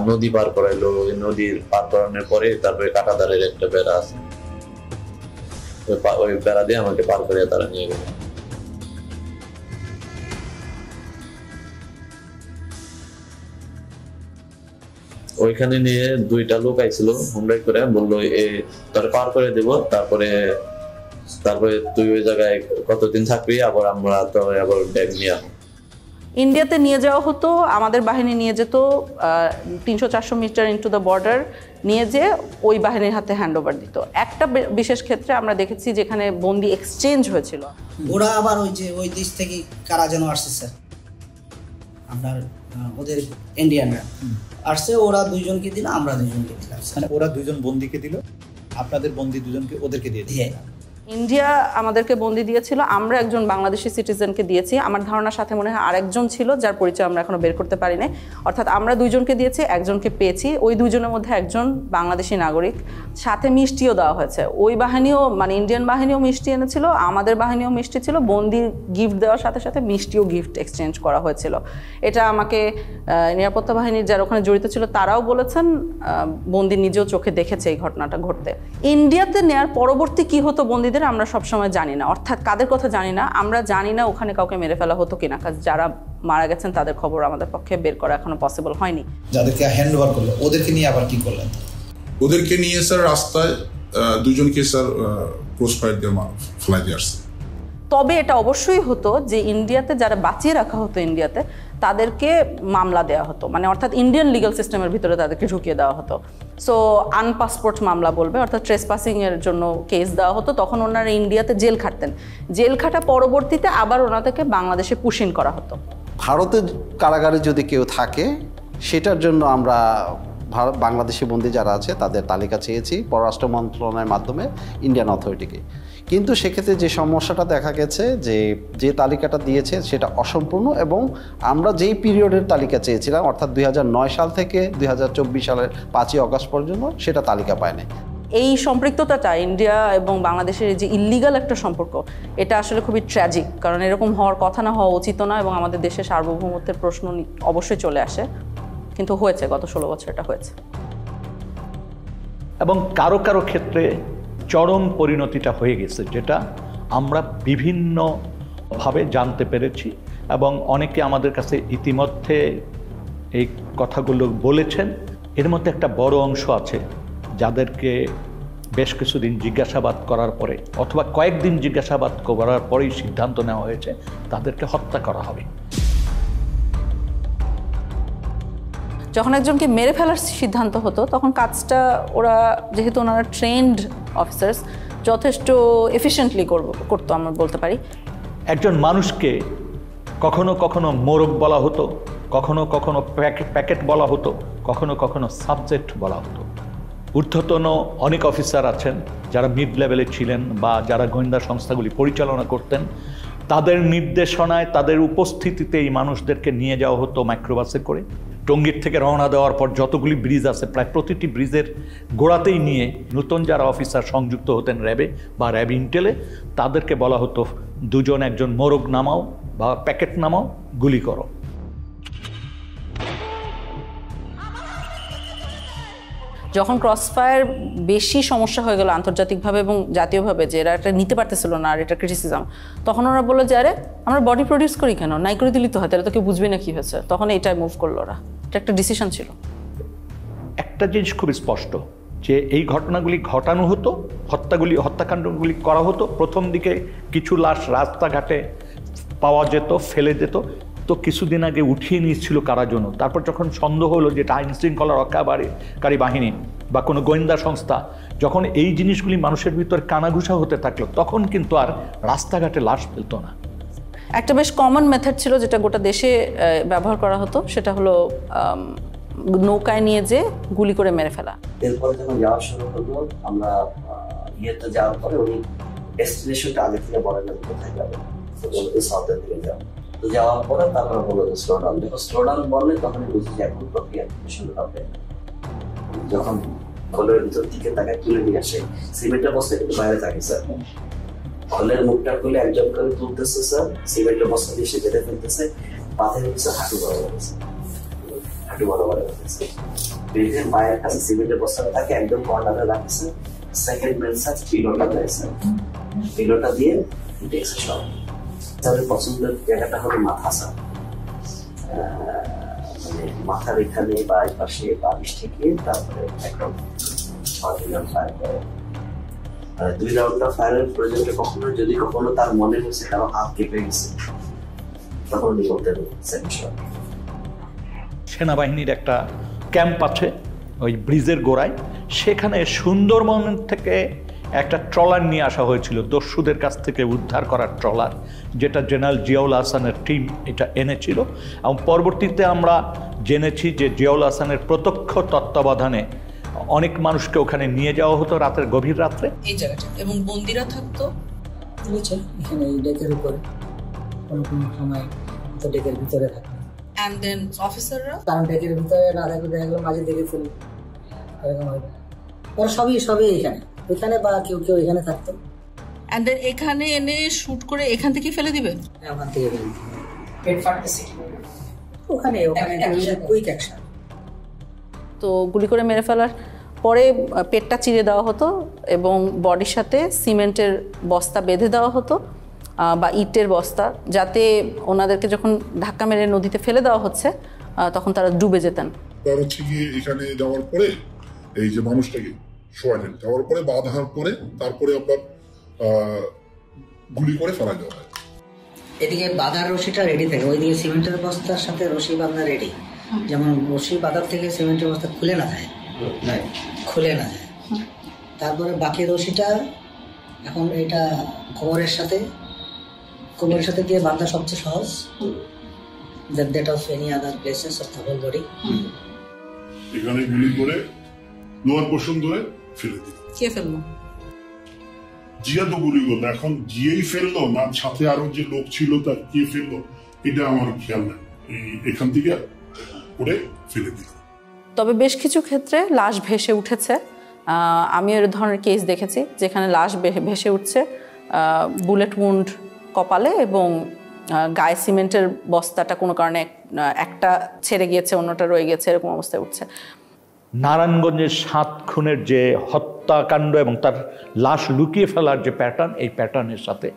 নদী পার করাইলো, ওই নদীর পার করানোর পরে তারপরে কাঁটাদারের একটা বেড়া আছে, ওই বেড়া দিয়ে আমাকে পার করে তারা নিয়ে গেল। ওইখানে নিয়ে 2টা লোক আইছিল হুন্ডাই করে, বললো তোর পার করে দেব, তারপরে তুই ওই জায়গায় কতদিন থাকবি, আবার আমরা তো আবার ব্যাগ নিয়ে আসবো। ইন্ডিয়াতে নিয়ে যাওয়া হতো, আমাদের বাহিনী নিয়ে যেত 300-400 মিটার ইনটু দ্য বর্ডার, নিয়ে যেয়ে ওই বাহিনীর হাতে হ্যান্ড ওভার দিত। একটা বিশেষ ক্ষেত্রে আমরা দেখেছি যেখানে বন্দি এক্সচেঞ্জ হয়েছিল। ওরা আবার ওই দেশ থেকে কারা যেন আসছে স্যার, আপনার ওদের ইন্ডিয়ানরা আসছে, ওরা 2জনকে দিল, আমরা 2জনকে দিলাম। মানে ওরা 2জন বন্দিকে দিল, আপনাদের বন্দি 2জনকে ওদেরকে দিয়ে দিল। ইন্ডিয়া আমাদেরকে বন্দি দিয়েছিল, আমরা একজন বাংলাদেশি সিটিজেনকে দিয়েছি। আমার ধারণার সাথে মনে হয় আরেকজন ছিল যার পরিচয় আমরা এখনো বের করতে পারি না। অর্থাৎ আমরা 2জনকে দিয়েছি, একজনকে পেয়েছি। ওই 2জনের মধ্যে একজন বাংলাদেশি নাগরিক, সাথে মিষ্টিও দেওয়া হয়েছে। ওই বাহিনীও মানে ইন্ডিয়ান বাহিনীও মিষ্টি এনেছিল, আমাদের বাহিনীও মিষ্টি ছিল। বন্দি গিফট দেওয়ার সাথে সাথে মিষ্টিও গিফট এক্সচেঞ্জ করা হয়েছিল। এটা আমাকে নিরাপত্তা বাহিনীর যারা ওখানে জড়িত ছিল তারাও বলেছেন, বন্দি নিজেও চোখে দেখেছে এই ঘটনাটা ঘটতে। ইন্ডিয়াতে নেয়ার পরবর্তী কি হতো বন্দি আমরা সবসময় জানি না, অর্থাৎ কাদের কথা জানি না, আমরা জানি না ওখানে কাউকে মেরে ফেলা হতো কিনা, কারণ যারা মারা গেছেন তাদের খবর আমাদের পক্ষে বের করা এখনো পসিবল হয়নি। যাদেরকে হ্যান্ড ওভার করলো ওদেরকে নিয়ে আবার কি করলেন? ওদেরকে নিয়ে স্যার রাস্তায় 2জনকে স্যার ক্রস ফায়ার দিয়ে ফেলাই দিয়ে আসছে। তবে এটা অবশ্যই হতো যে ইন্ডিয়াতে যারা বাঁচিয়ে রাখা হতো ইন্ডিয়াতে, তাদেরকে মামলা দেওয়া হতো, মানে অর্থাৎ ইন্ডিয়ান লিগ্যাল সিস্টেমের ভিতরে তাদেরকে ঢুকিয়ে দেওয়া হতো। সো আনপাসপোর্ট মামলা বলবে, অর্থাৎ ট্রেসপাসিংয়ের জন্য কেস দেওয়া হতো। তখন ওনারা ইন্ডিয়াতে জেল খাটতেন, জেল খাটা পরবর্তীতে আবার ওনাদেরকে বাংলাদেশে পুশিন করা হতো। ভারতের কারাগারে যদি কেউ থাকে সেটার জন্য আমরা বাংলাদেশি বন্দী যারা আছে তাদের তালিকা চেয়েছি পররাষ্ট্র মন্ত্রণালয়ের মাধ্যমে ইন্ডিয়ান অথরিটিকে। কিন্তু সেক্ষেত্রে যে সমস্যাটা দেখা গেছে যে তালিকাটা দিয়েছে সেটা অসম্পূর্ণ, এবং আমরা যেই পিরিয়ডের তালিকা চেয়েছিলাম অর্থাৎ 2009 সাল থেকে 2024 সালের 5ই অগস্ট পর্যন্ত সেটা তালিকা পায় নাই। এই সম্পৃক্ততাটা ইন্ডিয়া এবং বাংলাদেশের যে ইল্লিগাল একটা সম্পর্ক, এটা আসলে খুবই ট্র্যাজিক, কারণ এরকম হওয়ার কথা না, হওয়া উচিত না, এবং আমাদের দেশের সার্বভৌমত্বের প্রশ্ন অবশ্যই চলে আসে, কিন্তু হয়েছে, গত 16 বছর এটা হয়েছে। এবং কারো কারো ক্ষেত্রে চরম পরিণতিটা হয়ে গেছে, যেটা আমরা বিভিন্নভাবে জানতে পেরেছি, এবং অনেকে আমাদের কাছে ইতিমধ্যে এই কথাগুলো বলেছেন। এর মধ্যে একটা বড় অংশ আছে যাদেরকে বেশ কিছুদিন জিজ্ঞাসাবাদ করার পরে অথবা কয়েকদিন জিজ্ঞাসাবাদ করার পরেই সিদ্ধান্ত নেওয়া হয়েছে তাদেরকে হত্যা করা হবে। যখন একজনকে মেরে ফেলার সিদ্ধান্ত হতো তখন কাজটা ওরা, যেহেতু ওনারা ট্রেন্ড অফিসার্স, যথেষ্ট এফিশিয়েন্টলি করতো আমরা বলতে পারি। একজন মানুষকে কখনো কখনো মোরগ বলা হতো, কখনো কখনো প্যাকেট বলা হতো, কখনো কখনো সাবজেক্ট বলা হতো। ঊর্ধ্বতন অনেক অফিসার আছেন যারা মিড লেভেলে ছিলেন বা যারা গোয়েন্দা সংস্থাগুলি পরিচালনা করতেন, তাদের নির্দেশনায়, তাদের উপস্থিতিতে এই মানুষদেরকে নিয়ে যাওয়া হতো মাইক্রোবাসে করে। টঙ্গীর থেকে রওনা দেওয়ার পর যতগুলি ব্রিজ আছে প্রায় প্রতিটি ব্রিজের গোড়াতেই নিয়ে নতুন যারা অফিসার সংযুক্ত হতেন র্যাবে বা র্যাব ইন্টেলে, তাদেরকে বলা হতো দুজন একজন মোরগ নামাও বা প্যাকেট নামাও, গুলি করো। যখন ক্রসফায়ার বেশি সমস্যা হয়ে গেল আন্তর্জাতিকভাবে এবং জাতীয়ভাবে, যে এরা এটা নিতে পারতেছিল না আর এটা ক্রিটিসিজম, তখন ওরা বললো যে আরে আমরা বডি প্রডিউস করি কেন, নাই করে দিলি তো হয়, তাহলে তো কেউ বুঝবে না কি হয়েছে। তখন এইটাই মুভ করলো ওরা, এটা একটা ডিসিশন ছিল। একটা জিনিস খুব স্পষ্ট যে এই ঘটনাগুলি ঘটানো হতো, হত্যাকাণ্ডগুলি করা হতো। প্রথম দিকে কিছু লাশ রাস্তাঘাটে পাওয়া যেত, ফেলে যেত, তো কিছুদিন আগে উঠিয়ে নিয়েছিল কারা জন্য। তারপর যখন সন্দেহ হলো যে এটা আইন শৃঙ্খলা রক্ষাকারী বাহিনী বা কোনো গোয়েন্দা সংস্থা, যখন এই জিনিসগুলি মানুষের ভিতর কানাঘুষা হতে থাকলো, তখন কিন্তু আর রাস্তাঘাটে লাশ ফেলতো না। একটা বেশ কমন মেথড ছিল যেটা গোটা দেশে ব্যবহার করা হতো, সেটা হলো নৌকায় নিয়ে যে গুলি করে মেরে ফেলা। এরপরে যখন যাওয়া শুরু হলো, আমরা ইয়েতে যাওয়ার পরে উনি ডেস্টিনেশনটা আগে থেকে বলেন না কোথায় যাবে, সাউথের দিকে যাবো। তো যাওয়ার পরে তারপরে বললো যে স্লো ডাউন, যখন স্লো ডাউন বললে তখনই বুঝি যে এখন প্রক্রিয়া শুরু হবে। যখন খোলের ভিতর দিকে তাকে তুলে নিয়ে আসে, সিমেন্টের বস্তা কিন্তু বাইরে থাকে স্যার, খোলের মুখটা খুলে একজন করে তুলতেছে স্যার, সিমেন্টের বস্তা দিয়ে সে কেটে ফেলতেছে, পাথে হচ্ছে হাঁটু বরাবর আছে, হাঁটু বরাবর আছে, বেঁধে মায়ের কাছে সিমেন্টের বস্তাটা তাকে একদম কর্নারে রাখছে। সেকেন্ড মেন স্যার পিলোটা দিয়েছে, পিলোটা দিয়ে দেখছে সব। তাদের পছন্দের জায়গাটা হলো মাথা স্যার, মানে মাথার এখানে বা এই পাশে বালিশ থেকে তারপরে একদম 6 রাউন্ড ফায়ার করে। 2 রাউন্ডটা ফায়ারের প্রয়োজনটা কখনো যদি কখনো তার মনে হচ্ছে কারো হাত কেঁপে গেছে, তখন উনি করতে সেনাবাহিনীর একটা ক্যাম্প আছে ওই ব্রিজের গোড়ায়, সেখানে সুন্দরবন থেকে একটা ট্রলার নিয়ে আসা হয়েছিল, দস্যুদের কাছ থেকে উদ্ধার করার ট্রলার, যেটা জেনারেল জিয়াউল হাসানের টিম এটা এনেছিল। এবং পরবর্তীতে আমরা জেনেছি যে জিয়াউল হাসানের প্রত্যক্ষ তত্ত্বাবধানে অনেক মানুষকে ওখানে নিয়ে যাওয়া হতো রাতের গভীর রাত্রে। এই জায়গাটা এবং বন্দিরা থাকতো বুঝছেন এখানে এই ডেকের উপরে, কোনো কোনো সময় তো ডেকের ভিতরে থাকে। এন্ড দেন অফিসাররা কারণ ডেকের ভিতরে না থাকলে দেখা গেলো মাঝে দেখে ফেলি, এরকম হয়। ওরা সবই এখানে, এখানে বা কেউ এখানে থাকতো। এন্ড দেন এখানে এনে শুট করে এখান থেকে ফেলে দিবে, ওখান থেকে ফেলে দিবে, পেট ফাটতেছে ওখানে কুইক অ্যাকশন। তো গুলি করে মেরে ফেলার পরে পেটটা চিরে দেওয়া হতো এবং বডির সাথে সিমেন্টের বস্তা বেঁধে দেওয়া হতো বা ইটের বস্তা, যাতে ওনাদেরকে যখন ধাক্কা মেরে নদীতে ফেলে দেওয়া হচ্ছে তখন তারা ডুবে যেতেন। তার হচ্ছে কি এখানে যাওয়ার পরে এই যে মানুষটাকে শোয়ালেন, যাওয়ার পরে বাঁধার পরে তারপরে আপনার গুলি করে ফেলা দেওয়া হয়। এদিকে বাঁধার রশিটা রেডি থাকে, ওইদিকে সিমেন্টের বস্তার সাথে রশি বাঁধা রেডি, যেমন রশি বাঁধার থেকে সিমেন্টের বস্তা খুলে না যায়, খুলে না যায়। তারপরে বাকি রশিটা এখন এটা কোমরের সাথে দিয়ে বাঁধা সবচেয়ে সহজ, that of any other places of the whole body. এখানে গুলি করে লোয়ার পোর্শন ধরে ফেলে দিল। কে ফেললো? জিয়া তো গুলি করলো। এখন জিয়াই ফেললো না সাথে আরো যে লোক ছিল তার কে ফেললো এটা আমার খেয়াল নেই, এখান থেকে করে ফেলে দিল। তবে বেশ কিছু ক্ষেত্রে লাশ ভেসে উঠেছে। আমি এর ধরনের কেস দেখেছি যেখানে লাশ ভেসে উঠছে বুলেট উন্ড কপালে এবং গায়ে সিমেন্টের বস্তাটা কোনো কারণে একটা ছেড়ে গিয়েছে, অন্যটা রয়ে গেছে, এরকম অবস্থায় উঠছে। নারায়ণগঞ্জের 7 খুনের যে হত্যাকাণ্ড এবং তার লাশ লুকিয়ে ফেলার যে প্যাটার্ন, এই প্যাটার্নের সাথে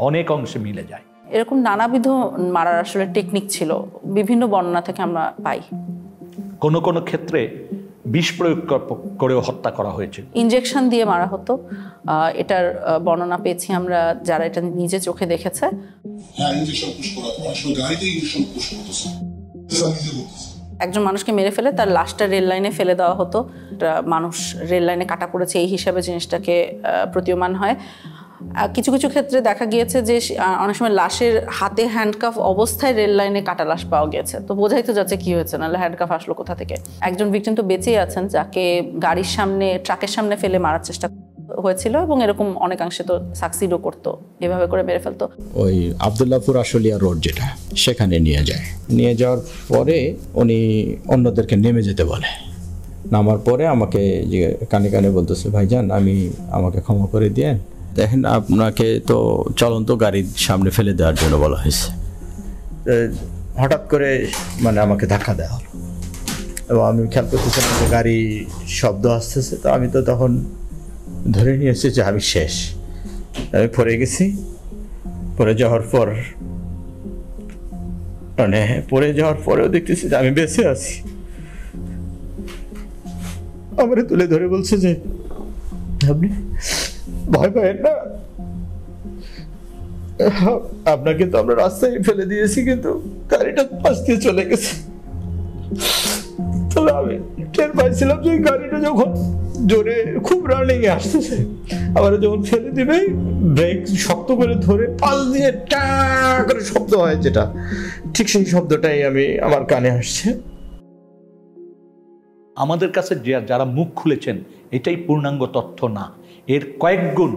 অনেক অংশে মিলে যায়। এরকম নানাবিধ মারার আসলে টেকনিক ছিল, বিভিন্ন বর্ণনা থেকে আমরা পাই। কোনো কোনো ক্ষেত্রে বিষ প্রয়োগ করেও হত্যা করা হয়েছে, ইনজেকশন দিয়ে মারা হতো। এটার বর্ণনা পেয়েছি আমরা যারা এটা নিজে চোখে দেখেছে। একজন মানুষকে মেরে ফেলে তার লাশটা রেল লাইনে ফেলে দেওয়া হতো, মানুষ রেল লাইনে কাটা পড়েছে এই হিসাবে জিনিসটাকে প্রতীয়মান হয়। কিছু কিছু ক্ষেত্রে দেখা গিয়েছে যে অনেক সময় লাশের হাতে হ্যান্ডকাফ অবস্থায় রেল লাইনে কাটা লাশ পাওয়া গেছে, তো বোঝাই তো যাচ্ছে কি হয়েছে, নাহলে হ্যান্ডকাফ আসলো কোথা থেকে। একজন ভিকটিম তো বেঁচেই আছেন যাকে গাড়ির সামনে ট্রাকের সামনে ফেলে মারার চেষ্টা হয়েছিল এবং এরকম অনেকাংশে তো সাকসিডও করতো, এভাবে করে মেরে ফেলতো। ওই আবদুল্লাহপুর আশুলিয়া রোড যেটা, সেখানে নিয়ে যাওয়ার পরে উনি অন্যদেরকে নেমে যেতে বলে। নামার পরে আমাকে কানে কানে বলতেছে, ভাইজান আমাকে ক্ষমা করে দিয়েন, দেখেন আপনাকে তো চলন্ত গাড়ির সামনে ফেলে দেওয়ার জন্য বলা হয়েছে। হঠাৎ করে মানে আমাকে ধাক্কা দেওয়া হলো এবং আমি খেয়াল করতেছিলাম যে গাড়ি শব্দ আসতেছে, তো আমি তো তখন ধরে নিয়েছি যে আমি শেষ, আমি পড়ে গেছি। পড়ে যাওয়ার পরেও দেখতেছি যে আমি বেঁচে আছি। আমার তুলে ধরে বলছে যে আপনি ভয় পাবেন না, আপনাকে তো আমরা রাস্তায় ফেলে দিয়েছি কিন্তু গাড়িটা পাশ দিয়ে চলে গেছে। তবে আমি টের পাইছিলাম যে গাড়িটা যখন জোরে খুব রানিং এ আসতেছে, আবার যখন ফেলে দিবে ব্রেক শক্ত করে ধরে পাল দিয়ে টা করে শব্দ হয় যেটা, ঠিক সেই শব্দটাই আমার কানে আসছে। আমাদের কাছে যারা মুখ খুলেছেন এটাই পূর্ণাঙ্গ তথ্য না, এর কয়েক গুণ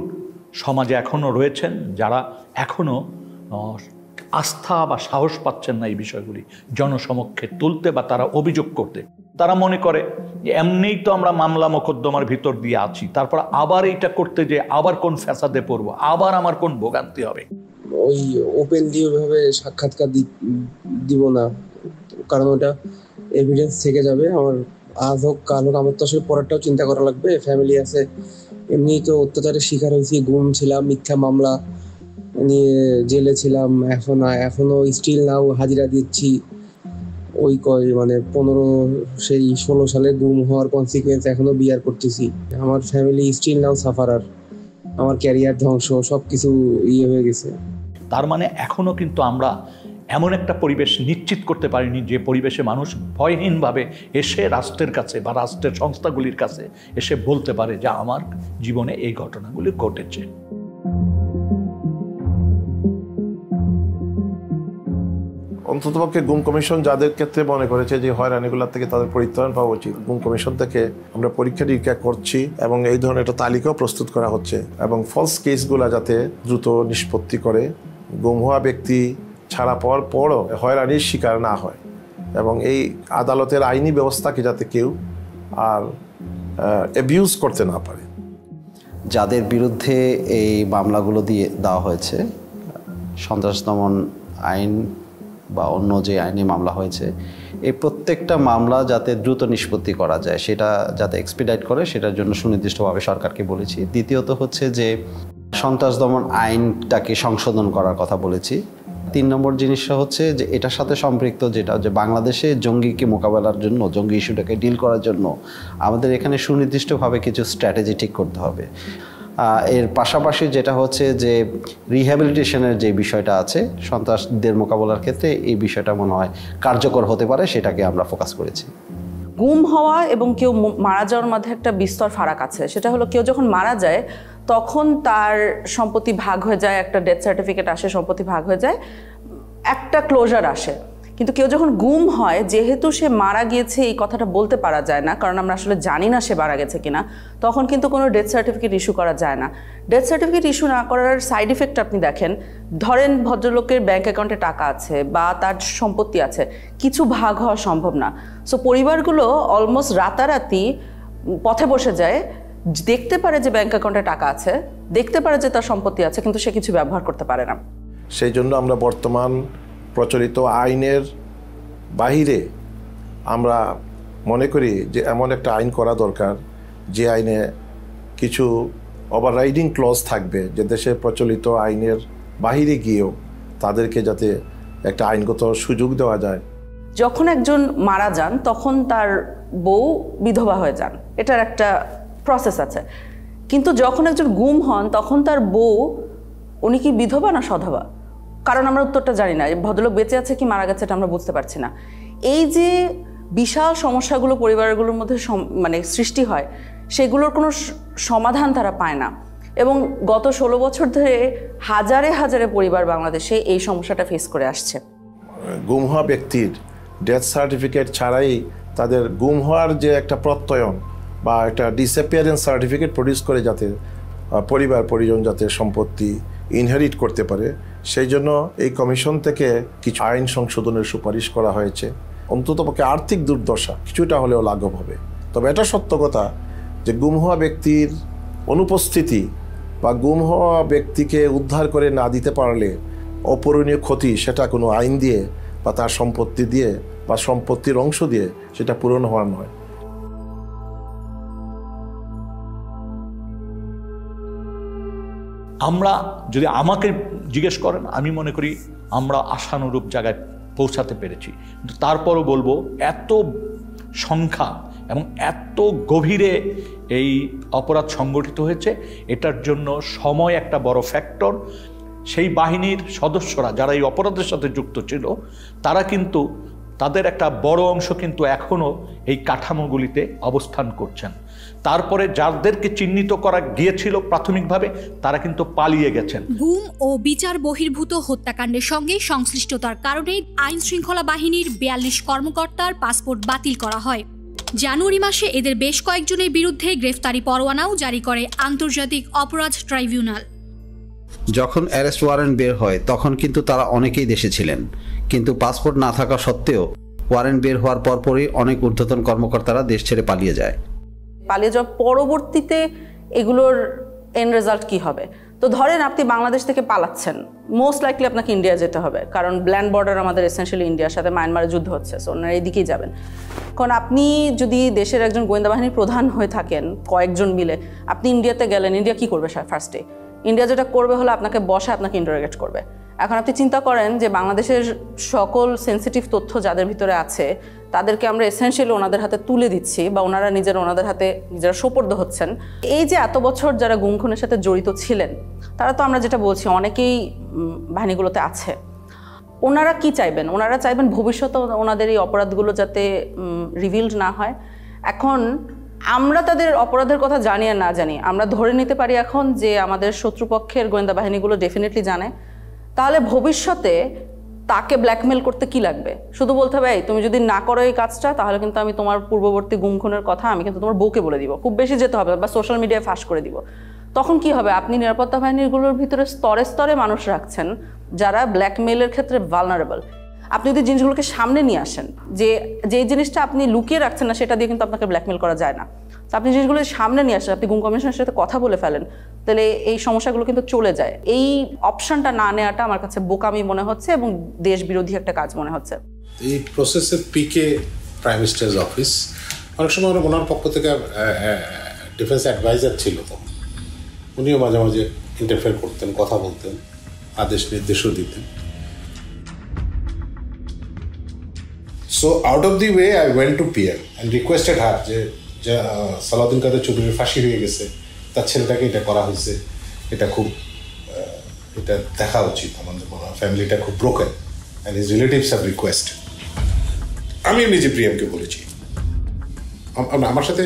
সমাজে এখনও রয়েছেন যারা এখনও আস্থা বা সাহস পাচ্ছেন না এই বিষয়গুলি জনসমক্ষে তুলতে বা তারা অভিযোগ করতে। তারা মনে করে যে এমনিই তো আমরা মামলা মোকদ্দমার ভিতর দিয়ে আছি, তারপর আবার এইটা করতে যে আবার কোন ফ্যাসাদে পড়বো, আবার আমার কোন ভোগান্তি হবে। ওই ওপেনলি ওইভাবে সাক্ষাৎকার দিব না, কারণ ওটা এভিডেন্স থেকে যাবে। আমার আজ হোক কাল হোক আমার তো আসলে পরেরটাও চিন্তা করা লাগবে, ফ্যামিলি আছে। এমনি তো অত্যাচারের শিকার হয়েছি, গুম ছিলাম, মিথ্যা মামলা নিয়ে জেলে ছিলাম, এখনো স্টিল নাও হাজিরা দিচ্ছি। ওই 16 সালে গুম হওয়ার কনসিকুয়েন্স এখনো বিয়ার করতেছি। আমার ফ্যামিলি স্টিল নাও সাফারার, আমার ক্যারিয়ার ধ্বংস, সবকিছু হয়ে গেছে। তার মানে এখনো কিন্তু আমরা এমন একটা পরিবেশ নিশ্চিত করতে পারিনি যে পরিবেশে মানুষ ভয়হীনভাবে এসে রাষ্ট্রের কাছে বা রাষ্ট্রের সংস্থাগুলির কাছে এসে বলতে পারে যে আমার জীবনে এই ঘটনাগুলি ঘটেছে। অন্ততপক্ষে গুম কমিশন যাদের ক্ষেত্রে মনে করেছে যে হয়রানিগুলোর থেকে তাদের পরিত্রাণ পাওয়া উচিত, গুম কমিশন থেকে আমরা পরীক্ষা নিরীক্ষা করছি এবং এই ধরনের একটা তালিকাও প্রস্তুত করা হচ্ছে এবং ফলস কেসগুলো যাতে দ্রুত নিষ্পত্তি করে, গুম হওয়া ব্যক্তি ছাড়া পাওয়ার পরও হয়রানির শিকার না হয় এবং এই আদালতের আইনি ব্যবস্থাকে যাতে কেউ আর অ্যাবিউজ করতে না পারে। যাদের বিরুদ্ধে এই মামলাগুলো দেওয়া হয়েছে, সন্ত্রাস দমন আইন বা অন্য যে আইনি মামলা হয়েছে, এই প্রত্যেকটা মামলা যাতে দ্রুত নিষ্পত্তি করা যায়, সেটা যাতে এক্সপিডাইট করে, সেটার জন্য সুনির্দিষ্টভাবে সরকারকে বলেছি। দ্বিতীয়ত হচ্ছে যে সন্ত্রাস দমন আইনটাকে সংশোধন করার কথা বলেছি। 3 নম্বর জিনিসটা হচ্ছে যে এটার সাথে সম্পৃক্ত যেটা যে বাংলাদেশে জঙ্গিকে মোকাবেলার জন্য, জঙ্গি ইস্যুটাকে ডিল করার জন্য আমাদের এখানে সুনির্দিষ্টভাবে কিছু স্ট্র্যাটেজি ঠিক করতে হবে। এর পাশাপাশি যেটা হচ্ছে যে রিহ্যাবিলিটেশনের যে বিষয়টা আছে সন্ত্রাসদের মোকাবেলার ক্ষেত্রে, এই বিষয়টা মনে হয় কার্যকর হতে পারে, সেটাকে আমরা ফোকাস করেছি। গুম হওয়া এবং কেউ মারা যাওয়ার মধ্যে একটা বিস্তর ফারাক আছে। সেটা হলো কেউ যখন মারা যায় তখন তার সম্পত্তি ভাগ হয়ে যায়, একটা ডেথ সার্টিফিকেট আসে, সম্পত্তি ভাগ হয়ে যায়, একটা ক্লোজার আসে। কিন্তু কেউ যখন গুম হয়, যেহেতু সে মারা গিয়েছে এই কথাটা বলতে পারা যায় না, কারণ আমরা আসলে জানি না সে মারা গেছে কিনা, তখন কিন্তু কোনো ডেথ সার্টিফিকেট ইস্যু করা যায় না। ডেথ সার্টিফিকেট ইস্যু না করার সাইড ইফেক্ট আপনি দেখেন, ধরেন ভদ্রলোকের ব্যাংক অ্যাকাউন্টে টাকা আছে বা তার সম্পত্তি আছে, কিছু ভাগ হওয়া সম্ভব না। সো পরিবারগুলো অলমোস্ট রাতারাতি পথে বসে যায়, দেখতে পারে যে ব্যাংক অ্যাকাউন্টে টাকা আছে, দেখতে পারে যে তার সম্পত্তি আছে, কিন্তু সে কিছু ব্যবহার করতে পারে না। সেই জন্য আমরা বর্তমান প্রচলিত আইনের বাহিরে আমরা মনে করি যে এমন একটা আইন করা দরকার যে আইনে কিছু ওভাররাইডিং ক্লজ থাকবে, যে দেশের প্রচলিত আইনের বাহিরে গিয়েও তাদেরকে যাতে একটা আইনগত সুযোগ দেওয়া যায়। যখন একজন মারা যান তখন তার বউ বিধবা হয়ে যান, এটার একটা প্রসেস আছে। কিন্তু যখন একজন গুম হন তখন তার বউ, উনি কি বিধবা না সধবা? কারণ আমরা উত্তরটা জানি না। ভদ্রলোক বেঁচে আছে কি মারা গেছে এটা আমরা বুঝতে পারছি না। এই যে বিশাল সমস্যাগুলো পরিবারগুলোর মধ্যে মানে সৃষ্টি হয়, সেগুলোর কোনো সমাধান তারা পায় না। এবং গত 16 বছর ধরে হাজারে হাজারে পরিবার বাংলাদেশে এই সমস্যাটা ফেস করে আসছে। গুম হওয়া ব্যক্তির ডেথ সার্টিফিকেট ছাড়াই তাদের গুম হওয়ার যে একটা প্রত্যয়ন বা একটা ডিসঅ্যাপিয়ারেন্স সার্টিফিকেট প্রডিউস করে যাতে পরিবার পরিজন যাতে সম্পত্তি ইনহেরিট করতে পারে, সেই জন্য এই কমিশন থেকে কিছু আইন সংশোধনের সুপারিশ করা হয়েছে। অন্ততপক্ষে আর্থিক দুর্দশা কিছুটা হলেও লাঘব হবে। তবে এটা সত্য কথা যে গুম হওয়া ব্যক্তির অনুপস্থিতি বা গুম হওয়া ব্যক্তিকে উদ্ধার করে না দিতে পারলে অপূরণীয় ক্ষতি সেটা কোনো আইন দিয়ে বা তার সম্পত্তি দিয়ে বা সম্পত্তির অংশ দিয়ে সেটা পূরণ হওয়ার নয়। আমরা যদি আমাকে জিজ্ঞেস করেন, আমি মনে করি আমরা আশানুরূপ জায়গায় পৌঁছাতে পেরেছি। কিন্তু তারপরও বলবো, এত সংখ্যা এবং এত গভীরে এই অপরাধ সংগঠিত হয়েছে, এটার জন্য সময় একটা বড় ফ্যাক্টর। সেই বাহিনীর সদস্যরা যারা এই অপরাধের সাথে যুক্ত ছিল, তারা কিন্তু তাদের একটা বড় অংশ কিন্তু এখনও এই কাঠামোগুলিতে অবস্থান করছেন। তারপরে যাদেরকে চিহ্নিত করা গিয়েছিল প্রাথমিকভাবে, তারা কিন্তু পালিয়ে গেছেন। গুম ও বিচার বহির্ভূত হত্যাকাণ্ডের সঙ্গে সংশ্লিষ্টতার কারণে আইন শৃঙ্খলা বাহিনীর 42 কর্মকর্তার পাসপোর্ট বাতিল করা হয়। জানুয়ারি মাসে এদের বেশ কয়েকজনের বিরুদ্ধে গ্রেফতারি পরোয়ানাও জারি করে আন্তর্জাতিক অপরাধ ট্রাইব্যুনাল। যখন অ্যারেস্ট ওয়ারেন্ট বের হয় তখন কিন্তু তারা অনেকেই দেশে ছিলেন, কিন্তু পাসপোর্ট না থাকা সত্ত্বেও ওয়ারেন্ট বের হওয়ার পরপরই অনেক ঊর্ধ্বতন কর্মকর্তারা দেশ ছেড়ে পালিয়ে যায়। পালিয়ে যাওয়ার পরবর্তীতে এগুলোর এন্ড রেজাল্ট কি হবে? তো ধরেন আপনি বাংলাদেশ থেকে পালাচ্ছেন, মোস্ট লাইকলি আপনাকে ইন্ডিয়া যেতে হবে, কারণ ল্যান্ড বর্ডার আমাদের এসেনশিয়ালি ইন্ডিয়ার সাথে, মায়ানমারের যুদ্ধ হচ্ছে, সো ওনারা এইদিকেই যাবেন। কারণ আপনি যদি দেশের একজন গোয়েন্দা বাহিনীর প্রধান হয়ে থাকেন, কয়েকজন মিলে আপনি ইন্ডিয়াতে গেলেন, ইন্ডিয়া কি করবে ফার্স্টে? ইন্ডিয়া যেটা করবে হলো আপনাকে বসে আপনাকে ইন্টারোগেট করবে। এখন আপনি চিন্তা করেন যে বাংলাদেশের সকল সেন্সিটিভ তথ্য যাদের ভিতরে আছে তাদেরকে আমরা এসেনশিয়ালি ওনাদের হাতে তুলে দিচ্ছি, বা ওনারা ওনাদের হাতে নিজেরা সোপর্দ হচ্ছেন। এই যে এত বছর যারা গুম খুনের সাথে জড়িত ছিলেন, তারা তো আমরা যেটা বলছি অনেকেই বাহিনীগুলোতে আছে। ওনারা কি চাইবেন? ওনারা চাইবেন ভবিষ্যতে ওনাদের এই অপরাধগুলো যাতে রিভিলড না হয়। এখন আমরা তাদের অপরাধের কথা জানি আর না জানি, আমরা ধরে নিতে পারি এখন যে আমাদের শত্রুপক্ষের গোয়েন্দা বাহিনীগুলো ডেফিনেটলি জানে। তাহলে ভবিষ্যতে তাকে ব্ল্যাকমেল করতে কি লাগবে? শুধু বলতে হবে, তুমি যদি না করো এই কাজটা, তাহলে কিন্তু আমি তোমার পূর্ববর্তী গুম খুনের কথা আমি কিন্তু তোমার বউকে বলে দিব, খুব বেশি যেতে হবে, বা সোশ্যাল মিডিয়ায় ফাঁস করে দিব। তখন কি হবে? আপনি নিরাপত্তা বাহিনীগুলোর ভিতরে স্তরে স্তরে মানুষ রাখছেন যারা ব্ল্যাকমেলের ক্ষেত্রে ভালনারেবল। আপনি যদি জিনিসগুলোকে সামনে নিয়ে আসেন, যে জিনিসটা আপনি লুকিয়ে রাখছেন না, সেটা দিয়ে কিন্তু আপনাকে ব্ল্যাকমেল করা যায় না। তো আপনি জিনিসগুলো সামনে নিয়ে আসেন, আপনি গুম কমিশনের সাথে কথা বলে ফেলেন, তাহলে এই সমস্যাগুলো কিন্তু চলে যায়। এই অপশনটা না নেওয়াটা আমার কাছে বোকামি মনে হচ্ছে এবং দেশ বিরোধী একটা কাজ মনে হচ্ছে। এই প্রসেসের পিকে প্রাইম মিনিস্টার্স অফিস, অনেক সময় ওনার পক্ষ থেকে ডিফেন্স অ্যাডভাইজার ছিল, তো উনিও মাঝে মাঝে ইন্টারফেয়ার করতেন, কথা বলতেন, আদেশ নির্দেশও দিতেন। So out of the way I went to PM and requested her যে সালাউদ্দিন কাদের চৌধুরীর ফাঁসি হয়ে গেছে, তার ছেলেটাকে এটা করা হয়েছে, এটা খুব এটা দেখা উচিত। আমাদের ফ্যামিলিটা খুব broken and his relatives have request. আমি নিজে প্রিয়ামকে বলেছি, আমার সাথে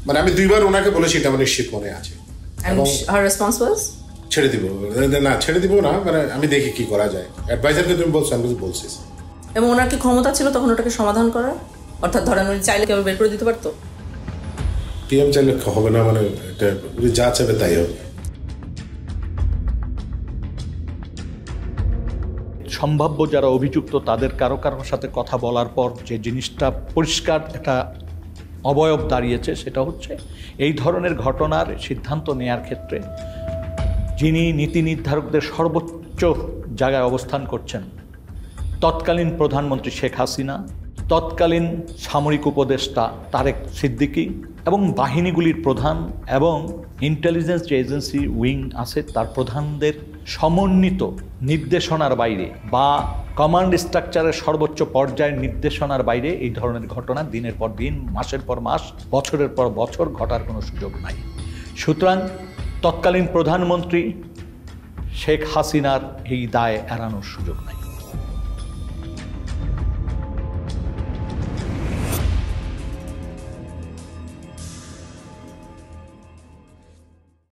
মানে আমি 2বার ওনাকে বলেছি, এটা আমার নিশ্চিত মনে আছে। ছেড়ে দিব না, ছেড়ে দিব না, মানে আমি দেখি কি করা যায়। অ্যাডভাইজারকে তুমি বলছো, আমি বলছিস। এবং ওনার কি ক্ষমতা ছিল তখন ওটাকে সমাধান করার? অর্থাৎ ধরেন উনি চাইলে কেউ বের করে দিতে পারতো? পিএম চাইলে হবে না, মানে এটা উনি যা চাইবে তাই হবে। সম্ভাব্য যারা অভিযুক্ত তাদের কারো কারোর সাথে কথা বলার পর যে জিনিসটা পরিষ্কার একটা অবয়ব দাঁড়িয়েছে, সেটা হচ্ছে এই ধরনের ঘটনার সিদ্ধান্ত নেয়ার ক্ষেত্রে যিনি নীতি নির্ধারকদের সর্বোচ্চ জায়গায় অবস্থান করছেন, তৎকালীন প্রধানমন্ত্রী শেখ হাসিনা, তৎকালীন সামরিক উপদেষ্টা তারেক সিদ্দিকী এবং বাহিনীগুলির প্রধান এবং ইন্টেলিজেন্স যে এজেন্সি উইং আছে তার প্রধানদের সমন্বিত নির্দেশনার বাইরে বা কমান্ড স্ট্রাকচারের সর্বোচ্চ পর্যায়ের নির্দেশনার বাইরে এই ধরনের ঘটনা দিনের পর দিন, মাসের পর মাস, বছরের পর বছর ঘটার কোনো সুযোগ নাই। সুতরাং তৎকালীন প্রধানমন্ত্রী শেখ হাসিনার এই দায় এড়ানোর সুযোগ নাই।